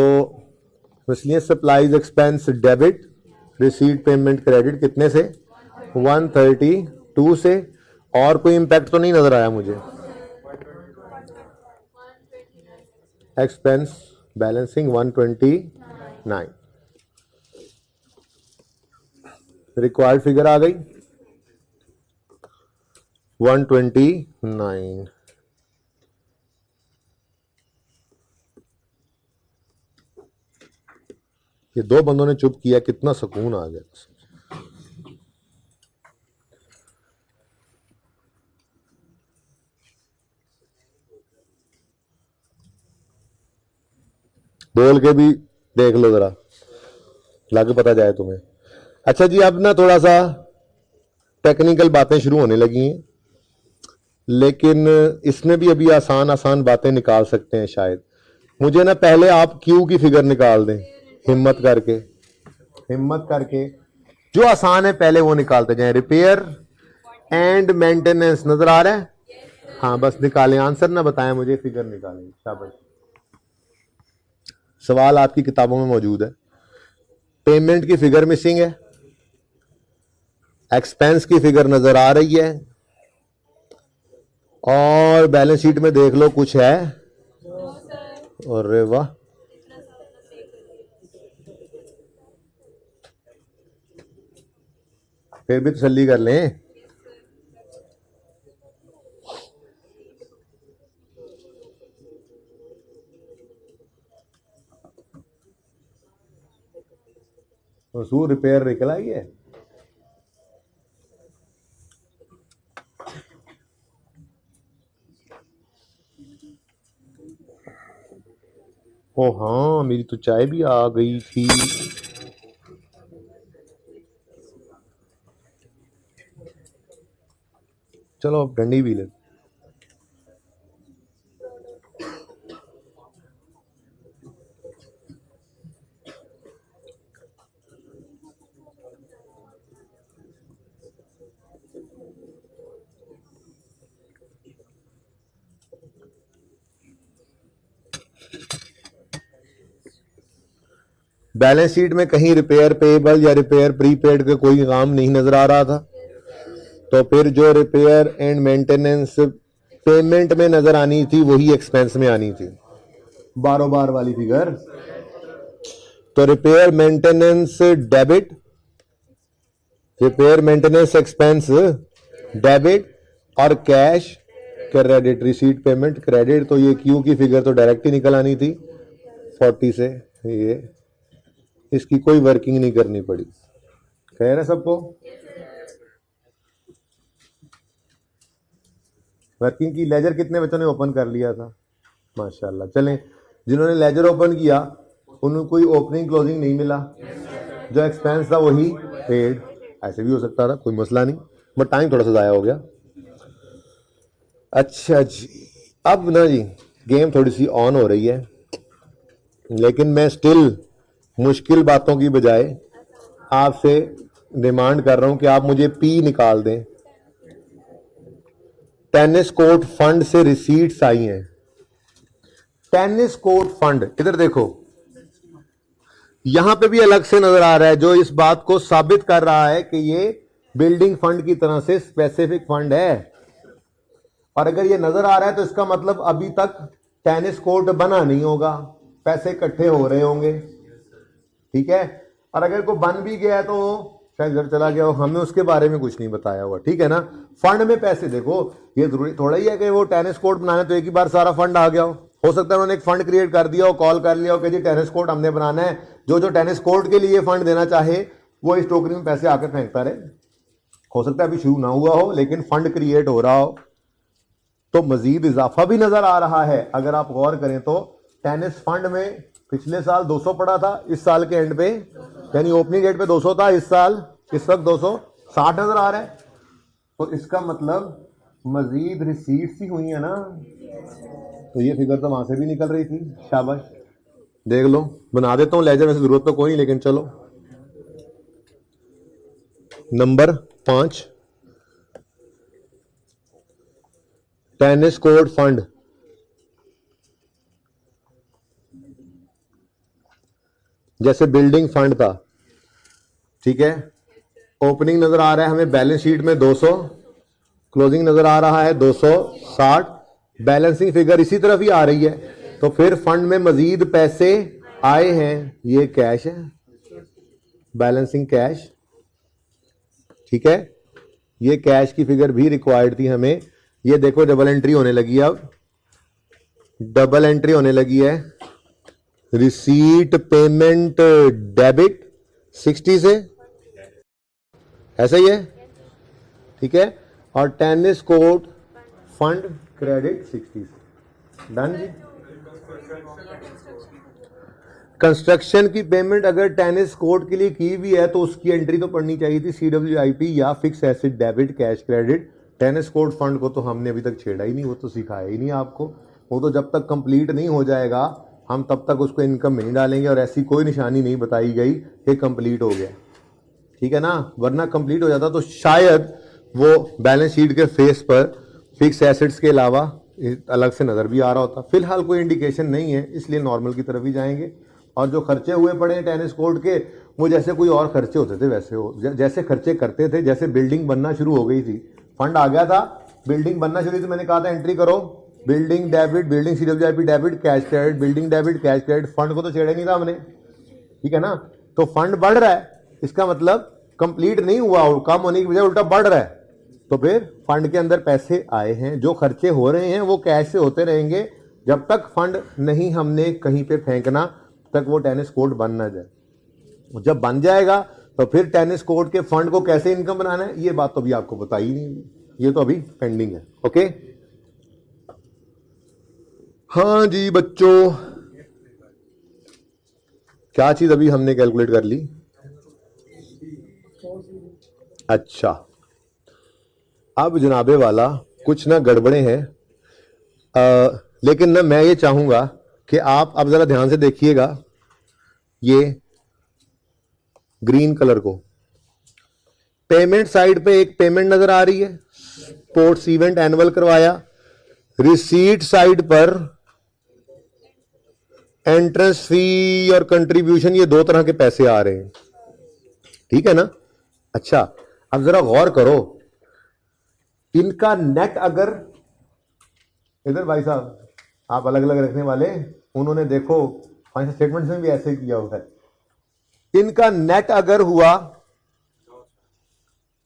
miscellaneous supplies expense debit, receipt payment credit कितने से, 132 से, और कोई इंपैक्ट तो नहीं नजर आया मुझे। एक्सपेंस बैलेंसिंग 129, रिक्वायर्ड फिगर आ गई 129। ये 2 बंदों ने चुप किया, कितना सुकून आ गया। बोल के भी देख लो जरा, लग पता जाए तुम्हें। अच्छा जी, अब ना थोड़ा सा टेक्निकल बातें शुरू होने लगी हैं, लेकिन इसमें भी अभी आसान आसान बातें निकाल सकते हैं शायद। मुझे ना पहले आप क्यू की फिगर निकाल दें, हिम्मत करके जो आसान है पहले वो निकालते जाएं। रिपेयर एंड मेंटेनेंस नजर आ रहा है, हाँ बस निकालें, आंसर ना बताएं मुझे, फिगर निकालें, शाबाश। सवाल आपकी किताबों में मौजूद है। पेमेंट की फिगर मिसिंग है, एक्सपेंस की फिगर नजर आ रही है, और बैलेंस शीट में देख लो कुछ है, अरे वाह, फिर भी तसल्ली कर लें। मसूर रिपेयर निकल आई है, ओ हाँ मेरी तो चाय भी आ गई थी। चलो अब ठंडी भी ले। बैलेंस शीट में कहीं रिपेयर पेएबल या रिपेयर प्रीपेड का कोई काम नहीं नजर आ रहा था, तो फिर जो रिपेयर एंड मेंटेनेंस पेमेंट में नजर आनी थी वही एक्सपेंस में आनी थी, बारों बार वाली फिगर। तो repair maintenance debit, repair maintenance expense debit, और cash credit, receipt payment credit. तो ये क्यू की फिगर तो डायरेक्ट ही निकल आनी थी 40 से, इसकी कोई वर्किंग नहीं करनी पड़ी। कह रहे सबको वर्किंग की? लेजर कितने बच्चों ने ओपन कर लिया था? माशाल्लाह। चलें, जिन्होंने लेजर ओपन किया उन्हें कोई ओपनिंग क्लोजिंग नहीं मिला, जो एक्सपेंस था वही पेड। ऐसे भी हो सकता था, कोई मसला नहीं, बट टाइम थोड़ा सा ज़ाया हो गया। अच्छा जी, अब ना जी गेम थोड़ी सी ऑन हो रही है, लेकिन मैं स्टिल मुश्किल बातों की बजाय आपसे डिमांड कर रहा हूं कि आप मुझे पी निकाल दें। टेनिस कोर्ट फंड से रिसीट्स आई हैं। टेनिस कोर्ट फंड, इधर देखो, यहां पे भी अलग से नजर आ रहा है, जो इस बात को साबित कर रहा है कि ये बिल्डिंग फंड की तरह से स्पेसिफिक फंड है। और अगर ये नजर आ रहा है तो इसका मतलब अभी तक टेनिस कोर्ट बना नहीं होगा, पैसे इकट्ठे हो रहे होंगे, ठीक है। और अगर कोई बन भी गया है तो शायद घर चला गया हो, हमें उसके बारे में कुछ नहीं बताया हुआ, ठीक है ना। फंड में पैसे देखो, ये जरूरी थोड़ा ही है कि वो टेनिस कोर्ट बनाना तो एक ही बार सारा फंड आ गया हो सकता है उन्होंने एक फंड क्रिएट कर दिया हो, कॉल कर लिया हो कि जी टेनिस कोर्ट हमने बनाना है, जो जो टेनिस कोर्ट के लिए फंड देना चाहे वो इस टोकरी में पैसे आकर फेंकता रहे। हो सकता है अभी शुरू ना हुआ हो, लेकिन फंड क्रिएट हो रहा हो, तो मजीद इजाफा भी नजर आ रहा है। अगर आप गौर करें तो टेनिस फंड में पिछले साल 200 पड़ा था, इस साल के एंड पे यानी ओपनिंग डेट पे 200 था, इस साल इस वक्त 260 नजर आ रहा है। तो इसका मतलब मजीद रिसीट्स ही हुई है ना, तो ये फिगर तो वहां से भी निकल रही थी। शाबाश, देख लो, बना देता हूं लेजर, वैसे जरूरत तो कोई नहीं, लेकिन चलो। Number 5, tennis court fund. जैसे बिल्डिंग फंड था, ठीक है, ओपनिंग नजर आ रहा है हमें बैलेंस शीट में 200, क्लोजिंग नजर आ रहा है 260, बैलेंसिंग फिगर इसी तरफ ही आ रही है, तो फिर फंड में मजीद पैसे आए हैं, ये कैश है, बैलेंसिंग कैश, ठीक है। ये कैश की फिगर भी रिक्वायर्ड थी हमें। ये देखो डबल एंट्री होने लगी है, अब डबल एंट्री होने लगी है। रिसीट पेमेंट डेबिट 60 से, ऐसा ही है, ठीक है, और टेनिस कोर्ट फंड क्रेडिट 60 से। डन जी। कंस्ट्रक्शन की पेमेंट अगर टेनिस कोर्ट के लिए की भी है तो उसकी एंट्री तो पड़नी चाहिए थी CWIP या fix asset debit cash credit. Tennis court fund को तो हमने अभी तक छेड़ा ही नहीं, वो तो सिखाया ही नहीं आपको। वो तो जब तक कंप्लीट नहीं हो जाएगा हम तब तक उसको इनकम में नहीं डालेंगे, और ऐसी कोई निशानी नहीं बताई गई कि कंप्लीट हो गया, ठीक है ना। वरना कंप्लीट हो जाता तो शायद वो बैलेंस शीट के फेस पर फिक्स एसेट्स के अलावा अलग से नजर भी आ रहा होता। फिलहाल कोई इंडिकेशन नहीं है, इसलिए नॉर्मल की तरफ ही जाएंगे। और जो खर्चे हुए पड़े हैं टेनिस कोर्ट के, वो जैसे कोई और खर्चे होते थे वैसे हो, जैसे खर्चे करते थे, जैसे बिल्डिंग बनना शुरू हो गई थी, फंड आ गया था, बिल्डिंग बनना शुरू हुई तो मैंने कहा था एंट्री करो, building debit, building CWIP debit, cash credit, building debit, cash credit. Fund को तो छेड़ा नहीं था हमने, ठीक है ना। तो फंड बढ़ रहा है, इसका मतलब कंप्लीट नहीं हुआ, कम होने की बजाय उल्टा बढ़ रहा है, तो फिर फंड के अंदर पैसे आए हैं। जो खर्चे हो रहे हैं वो कैश से होते रहेंगे, जब तक फंड नहीं हमने कहीं पे फेंकना तक वो टेनिस कोर्ट बन ना जाए। जब बन जाएगा तो फिर टेनिस कोर्ट के फंड को कैसे इनकम बनाना है, ये बात तो अभी आपको बताई नहीं, ये तो अभी पेंडिंग है। ओके, हाँ जी बच्चों, क्या चीज अभी हमने कैलकुलेट कर ली? अच्छा, अब जनाबे वाला कुछ ना गड़बड़े हैं, लेकिन ना मैं ये चाहूंगा कि आप अब जरा ध्यान से देखिएगा ये ग्रीन कलर को। पेमेंट साइड पे एक पेमेंट नजर आ रही है, स्पोर्ट्स इवेंट एनुअल करवाया। रिसीट साइड पर एंट्रेंस फी और कंट्रीब्यूशन, ये दो तरह के पैसे आ रहे हैं, ठीक है ना। अच्छा, अब जरा गौर करो, इनका नेट अगर, इधर भाई साहब आप अलग अलग रखने वाले, उन्होंने देखो फाइनेंशियल स्टेटमेंट्स में भी ऐसे किया हुआ है। इनका नेट अगर हुआ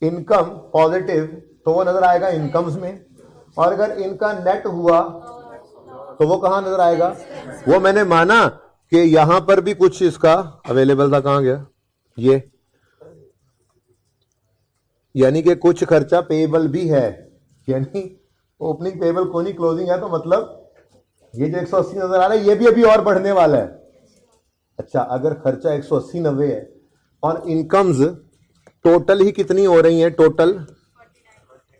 इनकम पॉजिटिव तो वो नजर आएगा इनकम्स में, और अगर इनका नेट हुआ तो वो कहां नजर आएगा? वो मैंने माना कि यहां पर भी कुछ इसका अवेलेबल था, कहां गया ये, यानी कि कुछ खर्चा पेएबल भी है, यानी ओपनिंग पेएबल को नहीं क्लोजिंग है, तो मतलब ये जो 180 नजर आ रहा है ये भी अभी और बढ़ने वाला है। अच्छा, अगर खर्चा 180 90 है और इनकम्स टोटल ही कितनी हो रही है, टोटल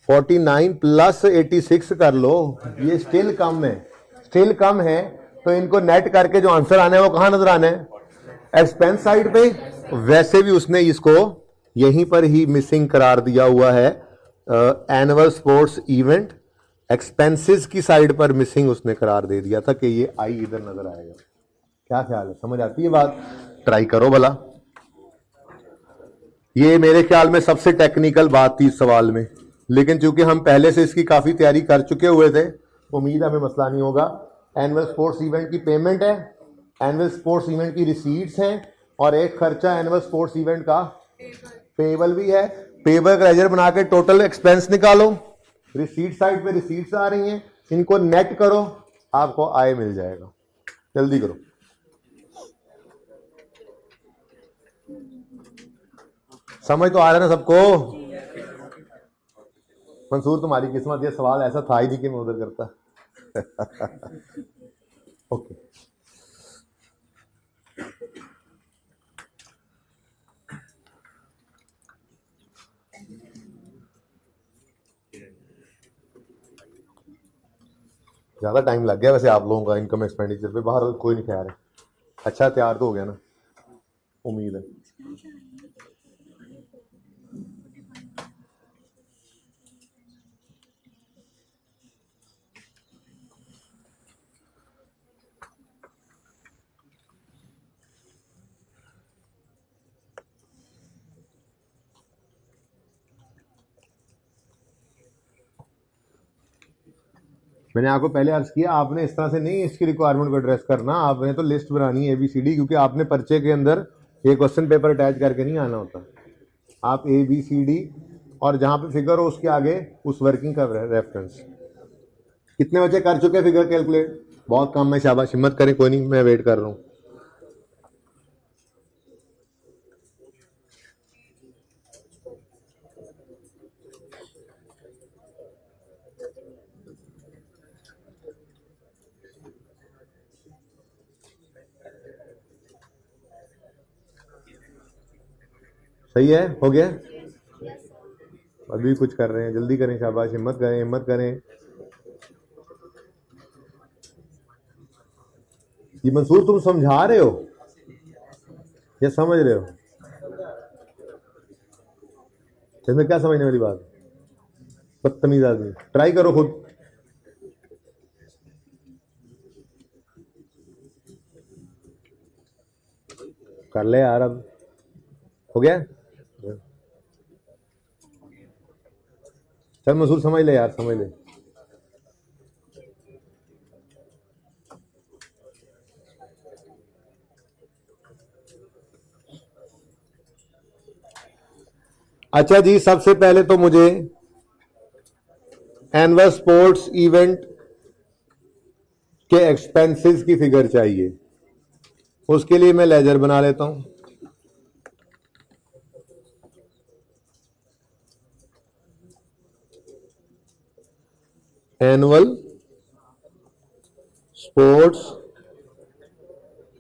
49 प्लस 86 कर लो, ये स्टिल कम है, स्टिल कम है, तो इनको नेट करके जो आंसर आना है वो कहां नजर आना है, एक्सपेंस साइड पे। वैसे भी उसने इसको यहीं पर ही मिसिंग करार दिया हुआ है, एनुअल स्पोर्ट्स इवेंट एक्सपेंसेस की साइड पर मिसिंग उसने करार दे दिया था कि ये आई इधर नजर आएगा। क्या ख्याल है, समझ आती है बात? ट्राई करो भला। ये मेरे ख्याल में सबसे टेक्निकल बात थी इस सवाल में, लेकिन चूंकि हम पहले से इसकी काफी तैयारी कर चुके हुए थे, उम्मीद हमें मसला नहीं होगा। एनुअल स्पोर्ट्स इवेंट की पेमेंट है, एनुअल स्पोर्ट्स इवेंट की रिसीट्स हैं, और एक खर्चा एनुअल स्पोर्ट्स इवेंट का पेएबल भी है। पेएबल का लेजर बना के टोटल एक्सपेंस निकालो, रिसीट साइड पे रिसीट्स आ रही हैं, इनको नेट करो, आपको आय मिल जाएगा। जल्दी करो। समझ तो आ रहा है ना सबको? मंसूर तुम्हारी किस्मत, ये सवाल ऐसा था ही नहीं कि मैं उधर करता। ओके, ज्यादा टाइम लग गया वैसे आप लोगों का इनकम एक्सपेंडिचर पे, बाहर कोई नहीं खा रहा। अच्छा, तैयार तो हो गया ना, उम्मीद है। मैंने आपको पहले अर्ज किया, आपने इस तरह से नहीं इसकी रिक्वायरमेंट को एड्रेस करना, आपने तो लिस्ट बनानी है ABCD, क्योंकि आपने पर्चे के अंदर ये क्वेश्चन पेपर अटैच करके नहीं आना होता। आप ABCD और जहां पे फिगर हो उसके आगे उस वर्किंग का रेफरेंस। कितने बच्चे कर चुके फिगर कैलकुलेट? बहुत कम है, शाबाश, हिम्मत करें, कोई नहीं, मैं वेट कर रहा हूँ। सही है, हो गया? अभी कुछ कर रहे हैं, जल्दी करें, शाबाश, हिम्मत करें, हिम्मत करें। ये मंसूर तुम समझा रहे हो या समझ रहे हो? इसमें क्या समझने वाली बात? बदतमीज आदमी, ट्राई करो खुद। कर ले यार, अब हो गया। चल मंसूर समझ ले यार, समझ ले। अच्छा जी, सबसे पहले तो मुझे एनुअल स्पोर्ट्स इवेंट के एक्सपेंसेस की फिगर चाहिए, उसके लिए मैं लेजर बना लेता हूं। Annual sports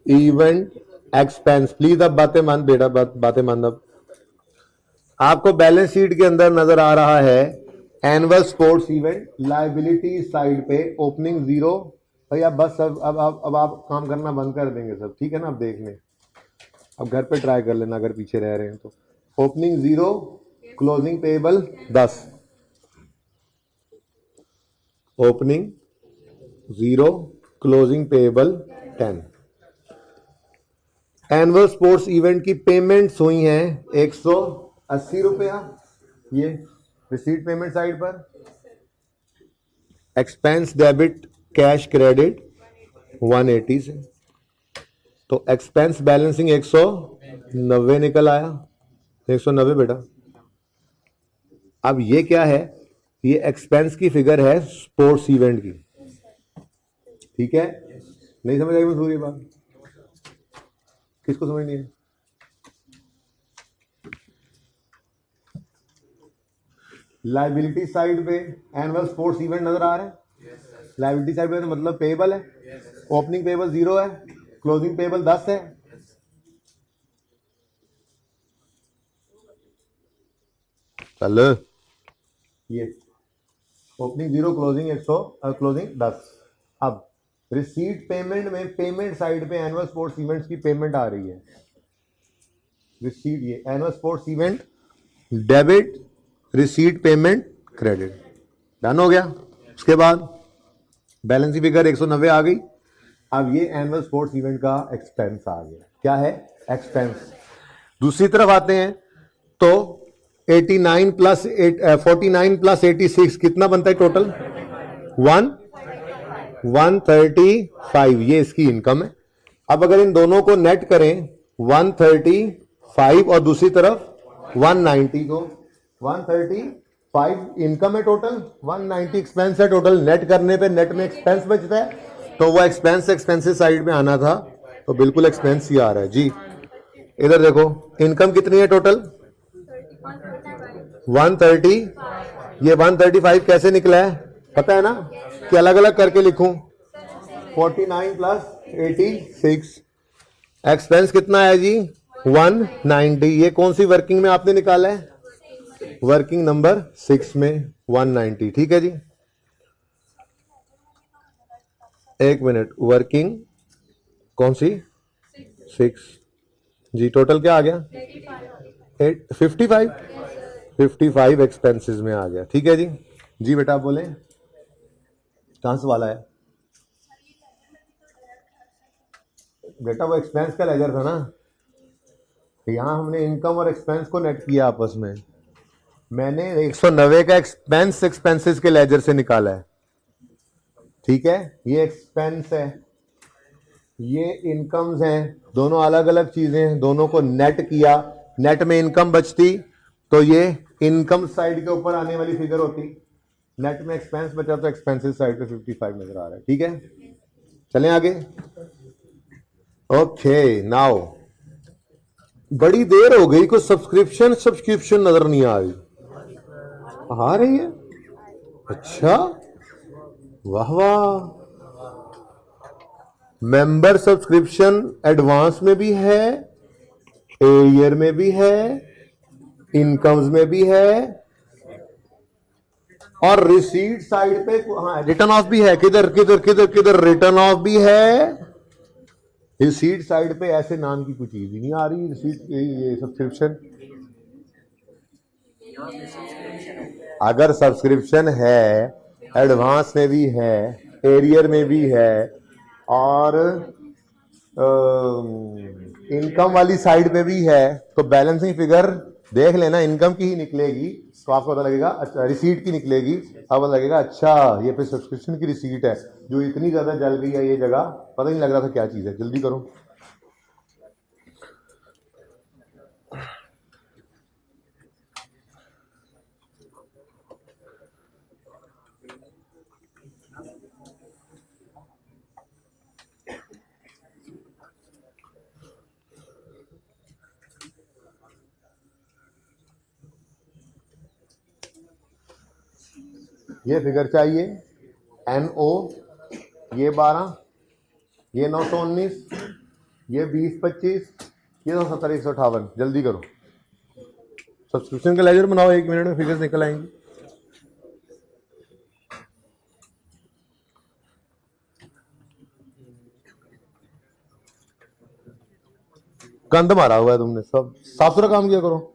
event expense, please अब बातें मान बेटा, बातें मान। अब आपको बैलेंस शीट के अंदर नजर आ रहा है annual sports event, liability side पे ओपनिंग 0। भैया बस अब आप काम करना बंद कर देंगे सब, ठीक है ना? अब देख लें, अब घर पे ट्राई कर लेना अगर पीछे रह रहे हैं तो। Opening 0, closing payable 10। Opening 0, closing payable 10। Annual sports event की पेमेंट्स हुई हैं 180 रुपया, ये रिसीट पेमेंट साइड पर। एक्सपेंस डेबिट कैश क्रेडिट 180 से, तो एक्सपेंस बैलेंसिंग 190 निकल आया, 190 बेटा। अब ये क्या है? ये एक्सपेंस की फिगर है स्पोर्ट्स इवेंट की, ठीक है? नहीं समझ आई मंसूर ये बात? किसको समझ नहीं है? लाइबिलिटी साइड पे एनुअल स्पोर्ट्स इवेंट नजर आ रहा है? लाइबिलिटी साइड पे तो मतलब पेबल है, ओपनिंग पेबल 0 है, क्लोजिंग पेबल 10 है। चल ये ओपनिंग 0, क्लोजिंग 100 और क्लोजिंग 10। अब रिसीट पेमेंट में पेमेंट साइड पे एनुअल स्पोर्ट्स इवेंट्स की पेमेंट आ रही है। रिसीट, ये annual sports event debit, receipt payment credit, done हो गया। उसके बाद बैलेंस की फिगर 190 आ गई। अब ये एनुअल स्पोर्ट्स इवेंट का एक्सपेंस आ गया। क्या है? एक्सपेंस। दूसरी तरफ आते हैं तो 89 प्लस 49 प्लस 86 कितना बनता है टोटल? 135, ये इसकी इनकम है। अब अगर इन दोनों को नेट करें 135 और दूसरी तरफ 190 को, 135 इनकम है टोटल, 190 एक्सपेंस है टोटल। नेट करने पे नेट में एक्सपेंस बचता है, तो वो एक्सपेंसेस साइड में आना था, तो बिल्कुल एक्सपेंस ही आ रहा है जी। इधर देखो इनकम कितनी है टोटल? 130। ये 135 कैसे निकला है पता है ना? कि अलग अलग करके लिखूं? 49 प्लस 86। एक्सपेंस कितना है जी? 190। ये कौन सी वर्किंग में आपने निकाला है? वर्किंग नंबर 6 में 190। ठीक है जी, एक मिनट, वर्किंग कौन सी? 6 जी। टोटल क्या आ गया? 55। 55 एक्सपेंसेस में आ गया। ठीक है जी। जी बेटा आप बोले, कहां से वाला है बेटा? वो एक्सपेंस का लेजर था ना, यहां हमने इनकम और एक्सपेंस को नेट किया आपस में। मैंने 190 का एक्सपेंस एक्सपेंसेस के लेजर से निकाला है। ठीक है, ये एक्सपेंस है, ये इनकम्स हैं, दोनों अलग अलग चीजें हैं, दोनों को नेट किया। नेट में इनकम बचती तो ये इनकम साइड के ऊपर आने वाली फिगर होती। नेट में एक्सपेंस बचा तो एक्सपेंसेस साइड पे 55 नजर आ रहा है। ठीक है, चलें आगे। ओके नाउ, बड़ी देर हो गई, कुछ सब्सक्रिप्शन नजर नहीं आ रही। आ रही है? अच्छा, वाह वाह। मेंबर सब्सक्रिप्शन एडवांस में भी है, एरियर में भी है, इनकम्स में भी है, और रिसीट साइड पे हाँ रिटर्न ऑफ भी है। किधर किधर किधर किधर रिटर्न ऑफ भी है। रिसीट साइड पे ऐसे नाम की कुछ चीज ही नहीं आ रही। रिसीट ये सब्सक्रिप्शन, अगर सब्सक्रिप्शन है, एडवांस में भी है, एरियर में भी है, और इनकम वाली साइड पे भी है, तो बैलेंसिंग फिगर देख लेना, इनकम की ही निकलेगी तो आपको पता लगेगा। अच्छा, रिसीट की निकलेगी, अब पता लगेगा अच्छा ये पे सब्सक्रिप्शन की रिसीट है। जो इतनी ज्यादा जल गई है ये जगह, पता नहीं लग रहा था क्या चीज है। जल्दी करो। ये फिगर चाहिए, NO, ये 12, ये 919, ये 2025, ये 270, 158। जल्दी करो, सब्सक्रिप्शन का लेजर बनाओ, 1 मिनट में फिगर्स निकल आएंगी। गंद मारा हुआ है तुमने, सब साफ सुथरा काम किया करो।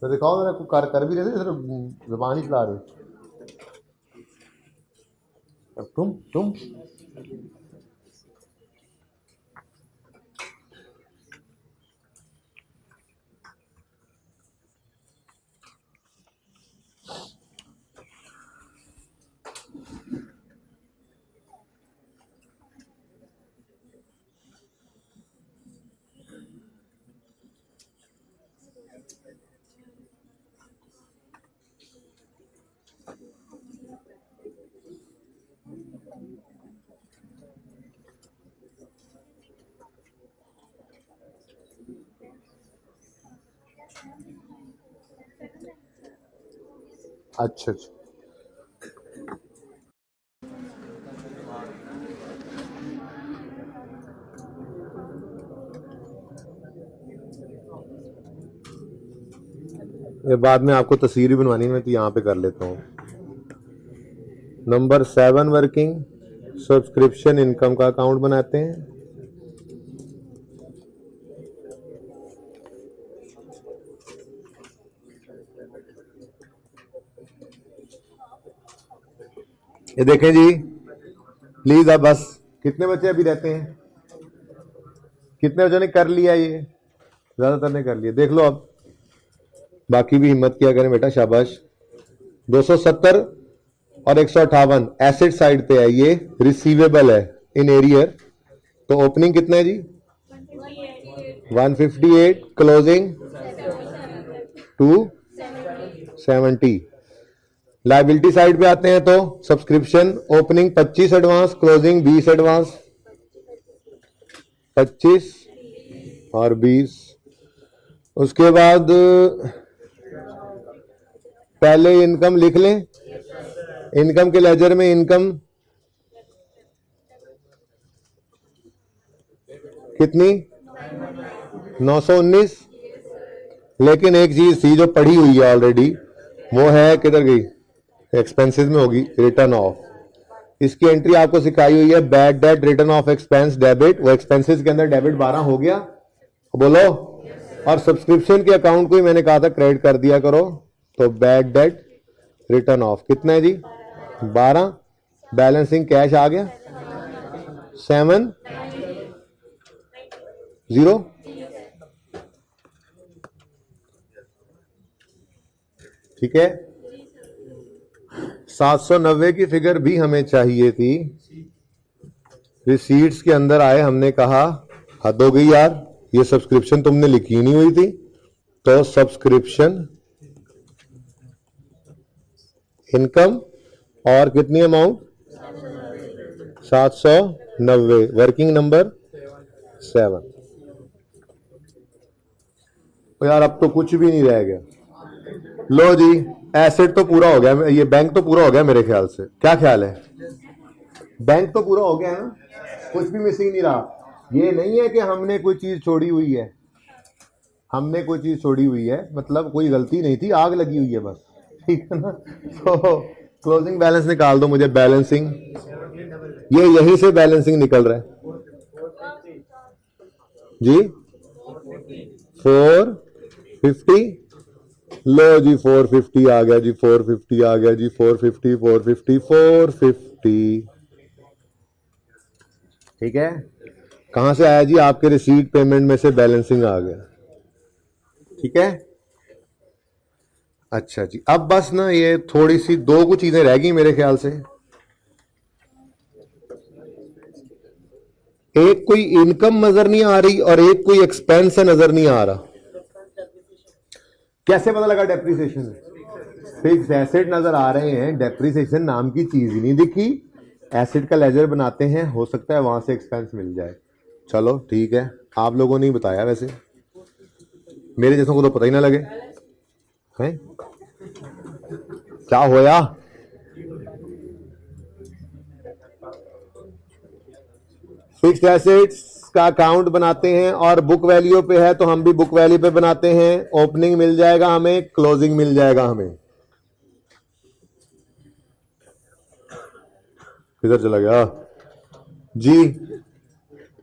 तो दिखाओ जरा, कर भी रहे थे, सिर्फ जुबान ही चला रहे। तुम अच्छा अच्छा, ये बाद में आपको तस्वीर भी बनवानी है, मैं तो यहाँ पे कर लेता हूँ। नंबर 7 वर्किंग सब्सक्रिप्शन इनकम का अकाउंट बनाते हैं। ये देखें जी, प्लीज अब बस कितने बच्चे अभी रहते हैं, कितने बच्चों ने कर लिया, ये ज्यादातर ने कर लिया। देख लो अब, बाकी भी हिम्मत किया करें बेटा, शाबाश। 270 और 158 एसेट साइड पे है, ये रिसीवेबल है इन एरियर। तो ओपनिंग कितना है जी? 158, क्लोजिंग 270। लाइबिलिटी साइड पे आते हैं तो subscription opening 25 advance, closing 20 advance, 25 और 20। उसके बाद पहले इनकम लिख लें। इनकम के लेजर में इनकम कितनी? 919। लेकिन एक चीज थी जो पढ़ी हुई है ऑलरेडी, वो है किधर गई? एक्सपेंसेस में होगी, रिटर्न ऑफ। इसकी एंट्री आपको सिखाई हुई है, bad debt return of expense debit. वो एक्सपेंसेस के अंदर डेबिट 12 हो गया, बोलो। और सब्सक्रिप्शन के अकाउंट को ही मैंने कहा था क्रेडिट कर दिया करो, तो बैड डेट रिटर्न ऑफ कितना है जी? 12। बैलेंसिंग कैश आ गया 70। ठीक है। 790 की फिगर भी हमें चाहिए थी, रिसीट्स के अंदर आए। हमने कहा हद हो गई यार, ये सब्सक्रिप्शन तुमने लिखी नहीं हुई थी। तो सब्सक्रिप्शन इनकम और कितनी अमाउंट? 790, working number 7। तो यार अब तो कुछ भी नहीं रह गया। लो जी, एसेट तो पूरा हो गया, ये बैंक तो पूरा हो गया मेरे ख्याल से। क्या ख्याल है? बैंक तो पूरा हो गया है ना, कुछ भी मिसिंग नहीं रहा। ये नहीं है कि हमने कोई चीज छोड़ी हुई है, हमने कोई चीज छोड़ी हुई है, मतलब कोई गलती नहीं थी, आग लगी हुई है बस, ठीक है ना। तो क्लोजिंग बैलेंस निकाल दो मुझे, बैलेंसिंग, ये यहीं से बैलेंसिंग निकल रहा है जी। 450, लो जी 450 आ गया जी, 450 आ गया जी, 450 450 450। ठीक है, कहां से आया जी? आपके रिसीट पेमेंट में से बैलेंसिंग आ गया। ठीक है, अच्छा जी। अब बस ना ये थोड़ी सी दो कुछ चीजें रह गई मेरे ख्याल से। एक कोई इनकम नजर नहीं आ रही और एक कोई एक्सपेंस नजर नहीं आ रहा। कैसे पता लगा? डेप्रिसिएशन फिक्स एसेट नजर आ रहे हैं, डेप्रिसिएशन नाम की चीज ही नहीं दिखी। एसेट का लेजर बनाते हैं, हो सकता है वहां से एक्सपेंस मिल जाए। चलो ठीक है, आप लोगों ने ही बताया, वैसे मेरे जैसों को तो पता ही ना लगे हैं क्या होया। फिक्स्ड एसेट्स का अकाउंट बनाते हैं और बुक वैल्यू पे है तो हम भी बुक वैल्यू पे बनाते हैं। ओपनिंग मिल जाएगा हमें, क्लोजिंग मिल जाएगा हमें। किधर चला गया जी?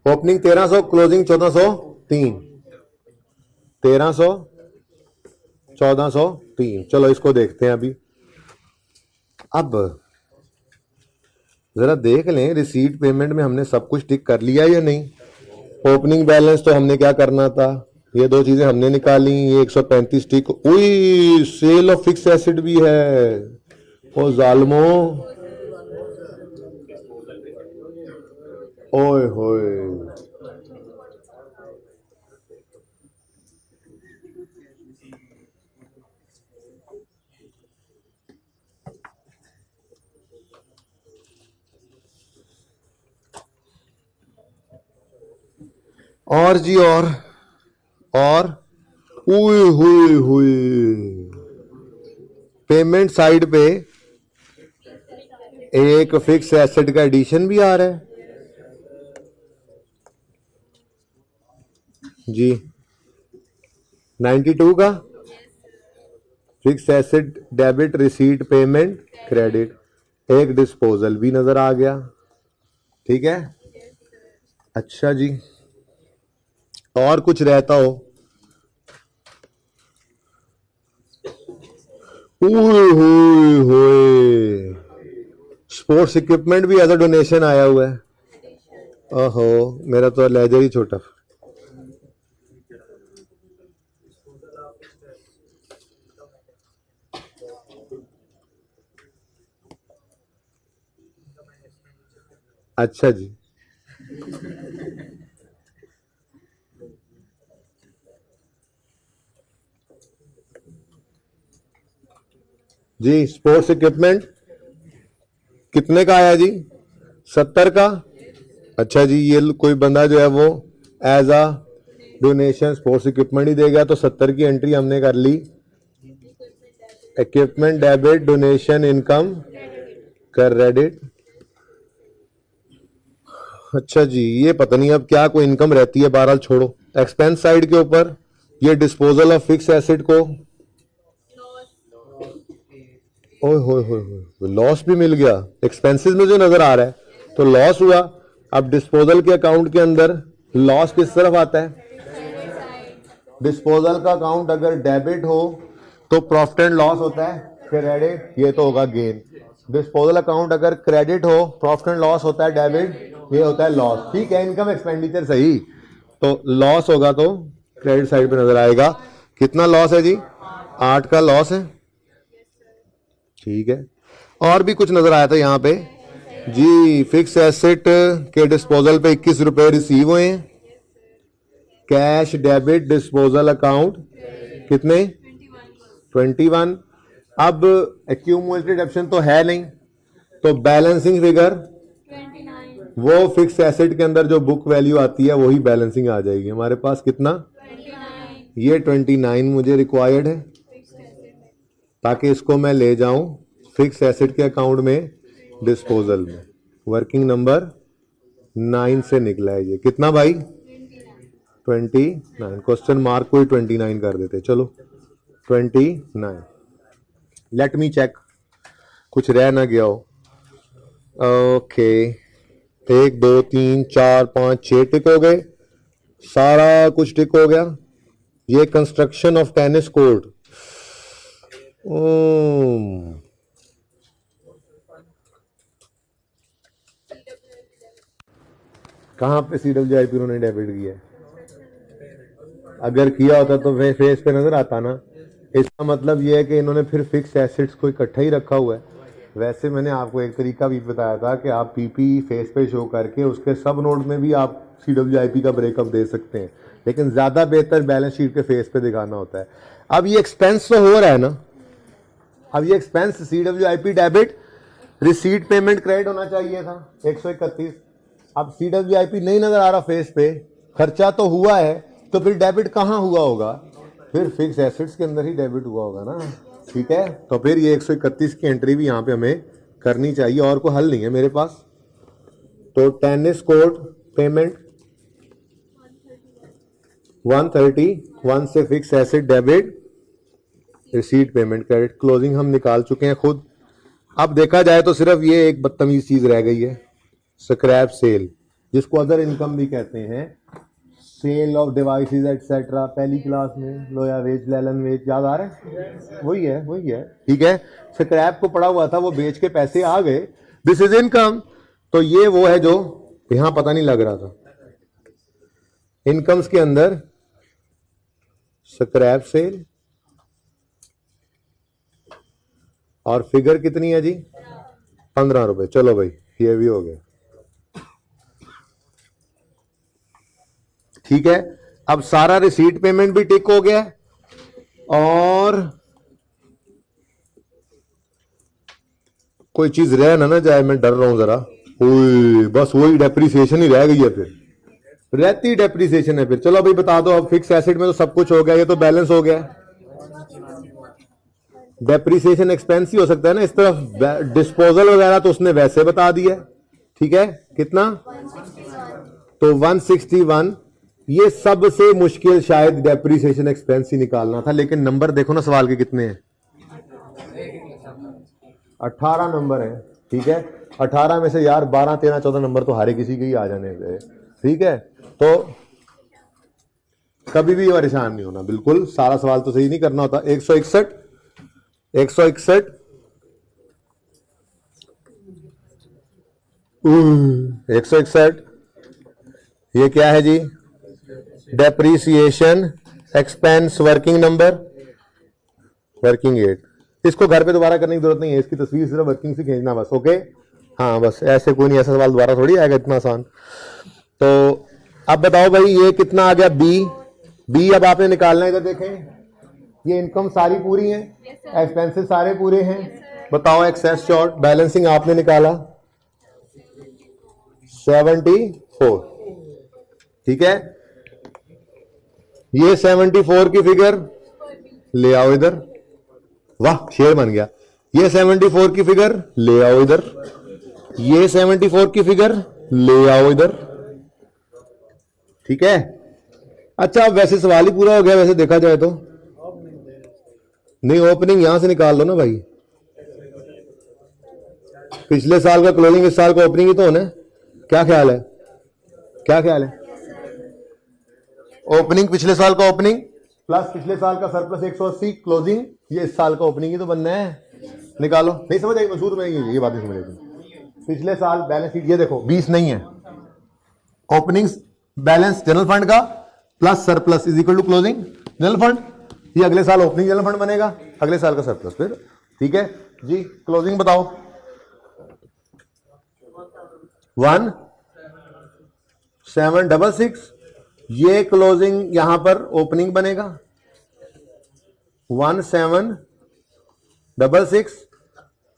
Opening 1300, closing 1403, 1300 1403। चलो इसको देखते हैं अभी। अब जरा देख लें रिसीट पेमेंट में हमने सब कुछ टिक कर लिया या नहीं। ओपनिंग बैलेंस तो हमने क्या करना था, ये दो चीजें हमने निकाली, ये 135 टिक। उई, सेल ऑफ फिक्स एसेट भी है, ओ जालमो, ओए होए। और जी, और हुए हुए हुए पेमेंट साइड पे एक फिक्स एसेट का एडिशन भी आ रहा है जी, 92 का fix asset debit receipt payment credit, एक डिस्पोजल भी नजर आ गया। ठीक है, अच्छा जी, और कुछ रहता हो? होए स्पोर्ट्स इक्विपमेंट भी एज अ डोनेशन आया हुआ है। ओहो, मेरा तो लेजर ही छोटा। अच्छा जी, जी स्पोर्ट्स इक्विपमेंट कितने का आया जी? 70 का। अच्छा जी, ये कोई बंदा जो है वो as a donation sports equipment ही देगा, तो 70 की एंट्री हमने कर ली। Equipment debit donation income credit. अच्छा जी, ये पता नहीं अब क्या कोई इनकम रहती है, बहरहाल छोड़ो। एक्सपेंस साइड के ऊपर ये डिस्पोजल ऑफ फिक्स एसेट को, ओए होए होए लॉस भी मिल गया। एक्सपेंसेस में जो नजर आ रहा है तो लॉस हुआ। अब डिस्पोजल के अकाउंट के अंदर लॉस किस तरफ आता है? डिस्पोजल का अकाउंट अगर डेबिट हो तो प्रॉफिट एंड लॉस होता है क्रेडिट, ये तो होगा गेन। डिस्पोजल अकाउंट अगर क्रेडिट हो प्रॉफिट एंड लॉस होता है डेबिट, ये होता है लॉस। ठीक है, इनकम एक्सपेंडिचर सही, तो लॉस होगा तो क्रेडिट साइड पे नजर आएगा। कितना लॉस है जी? 8 का लॉस है। ठीक है, और भी कुछ नजर आया था यहाँ पे जी। फिक्स एसेट के डिस्पोजल पे 21 रुपए रिसीव हुए हैं। कैश डेबिट डिस्पोजल अकाउंट कितने? 21। अब एक्यूमुलेटेड ऑप्शन तो है नहीं, तो बैलेंसिंग फिगर 29। वो फिक्स एसेट के अंदर जो बुक वैल्यू आती है वही बैलेंसिंग आ जाएगी हमारे पास। कितना? 29 ये 29 मुझे रिक्वायर्ड है ताकि इसको मैं ले जाऊं फिक्स एसेट के अकाउंट में डिस्पोजल में। वर्किंग नंबर 9 से निकला है ये। कितना भाई? 29। क्वेश्चन मार्क को ही 29 कर देते। चलो 29। लेट मी चेक कुछ रह ना गया हो। ओके, 1 2 3 4 5 6 टिक हो गए, सारा कुछ टिक हो गया। ये कंस्ट्रक्शन ऑफ टेनिस कोर्ट, कहां पे CWIP उन्होंने डेबिट किया है? अगर किया होता तो फेस पे नजर आता ना। इसका मतलब ये है कि इन्होंने फिर फिक्स एसेट्स को इकट्ठा ही रखा हुआ है। वैसे मैंने आपको एक तरीका भी बताया था कि आप पीपी फेस पे शो करके उसके सब नोड में भी आप CWIP का ब्रेकअप दे सकते हैं, लेकिन ज्यादा बेहतर बैलेंस शीट के फेस पे दिखाना होता है। अब ये एक्सपेंस तो हो रहा है ना, अब ये expense CWIP debit receipt payment credit होना चाहिए था 131। अब CWIP नहीं नजर आ रहा फेस पे, खर्चा तो हुआ है, तो फिर डेबिट कहां हुआ होगा? फिर फिक्स एसेट्स के अंदर ही डेबिट हुआ होगा ना। ठीक है, तो फिर ये 131 की एंट्री भी यहां पे हमें करनी चाहिए, और कोई हल नहीं है मेरे पास। तो टेनिस कोर्ट पेमेंट 131 से fix asset debit receipt payment credit, closing हम निकाल चुके हैं खुद। अब देखा जाए तो सिर्फ ये एक बदतमीज चीज रह गई है, स्क्रैप सेल, जिसको अदर इनकम भी कहते हैं। सेल ऑफ डिवाइसेस एटसेट्रा, पहली क्लास में लोया वेज लैलन वेज याद आ रहा है? वही है, वही है। ठीक है, स्क्रैप को पड़ा हुआ था, वो बेच के पैसे आ गए, दिस इज इनकम। तो ये वो है जो यहां पता नहीं लग रहा था। इनकम्स के अंदर स्क्रैप सेल, और फिगर कितनी है जी? 15 रुपए। चलो भाई, ये भी हो गया। ठीक है, अब सारा रिसीट पेमेंट भी टिक हो गया, और कोई चीज रह ना जाए, मैं डर रहा हूं जरा। बस वही डेप्रीसिएशन ही रह गई है, फिर रहती डेप्रीसिएशन है फिर। चलो भाई बता दो, अब फिक्स एसेट में तो सब कुछ हो गया, ये तो बैलेंस हो गया। डेप्रिसिएशन एक्सपेंस ही हो सकता है ना, इस तरफ डिस्पोजल वगैरह तो उसने वैसे बता दिया, ठीक है। कितना? 161. तो 161। ये सबसे मुश्किल शायद डेप्रिसिएशन एक्सपेंस ही निकालना था, लेकिन नंबर देखो ना सवाल के कितने हैं, 18 नंबर है, ठीक है। 18 में से यार 12, 13, 14 नंबर तो हारे किसी के ही आ जाने थे, ठीक है। तो कभी भी परेशान नहीं होना, बिल्कुल सारा सवाल तो सही नहीं करना होता। 161 161 161 ये क्या है जी? Depreciation expense working number, working eight. इसको घर पे दोबारा करने की जरूरत नहीं है, इसकी तस्वीर सिर्फ वर्किंग से खींचना बस, ओके। हाँ बस, ऐसे कोई नहीं, ऐसा सवाल दोबारा थोड़ी आएगा इतना आसान। तो अब बताओ भाई ये कितना आ गया? बी अब आपने निकालना है, इधर देखें, ये इनकम सारी पूरी है, एक्सपेंसेस सारे पूरे हैं। बताओ एक्सेस शॉर्ट बैलेंसिंग आपने निकाला 74, ठीक है। ये 74 की फिगर ले आओ इधर, वाह शेर बन गया। ये 74 की फिगर ले आओ इधर, ये 74 की फिगर ले आओ इधर, ठीक है। अच्छा अब वैसे सवाल ही पूरा हो गया वैसे देखा जाए तो। नहीं, ओपनिंग यहां से निकाल लो ना भाई, पिछले साल का क्लोजिंग इस साल का ओपनिंग ही तो होना है। क्या ख्याल है, क्या ख्याल है? ओपनिंग पिछले साल का ओपनिंग प्लस पिछले साल का सरप्लस 180 क्लोजिंग, ये इस साल का ओपनिंग ही तो बनना है। निकालो, नहीं समझ आई मसूद में, ये बात नहीं समझ आई। पिछले साल बैलेंस शीट ये देखो 20 नहीं है, ओपनिंग बैलेंस जनरल फंड का plus surplus is equal to closing general fund. ये अगले साल ओपनिंग जनरल फंड बनेगा, अगले साल का सरप्लस फिर, ठीक है जी। क्लोजिंग बताओ। 1766, ये क्लोजिंग यहां पर ओपनिंग बनेगा 1766,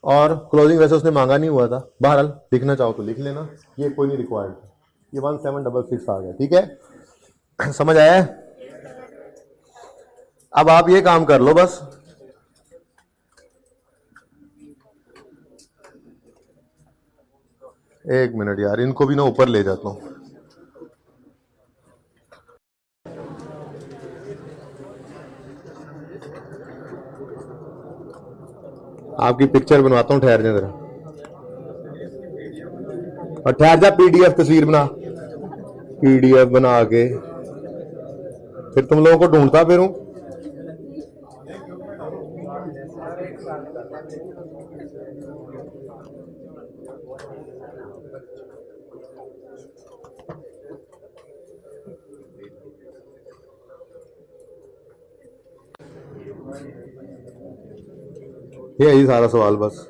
और क्लोजिंग वैसे उसने मांगा नहीं हुआ था, बहरहाल लिखना चाहो तो लिख लेना, ये कोई नहीं रिक्वायर्ड। ये 1766 आ गया, ठीक है। समझ आया है? अब आप ये काम कर लो बस, एक मिनट यार, इनको भी ना ऊपर ले जाता हूं। आपकी पिक्चर बनवाता हूं, ठहर जा जरा, और ठहर जा, पीडीएफ तस्वीर बना, पीडीएफ बना के फिर तुम लोगों को ढूंढता फिरूं। यही सारा सवाल बस।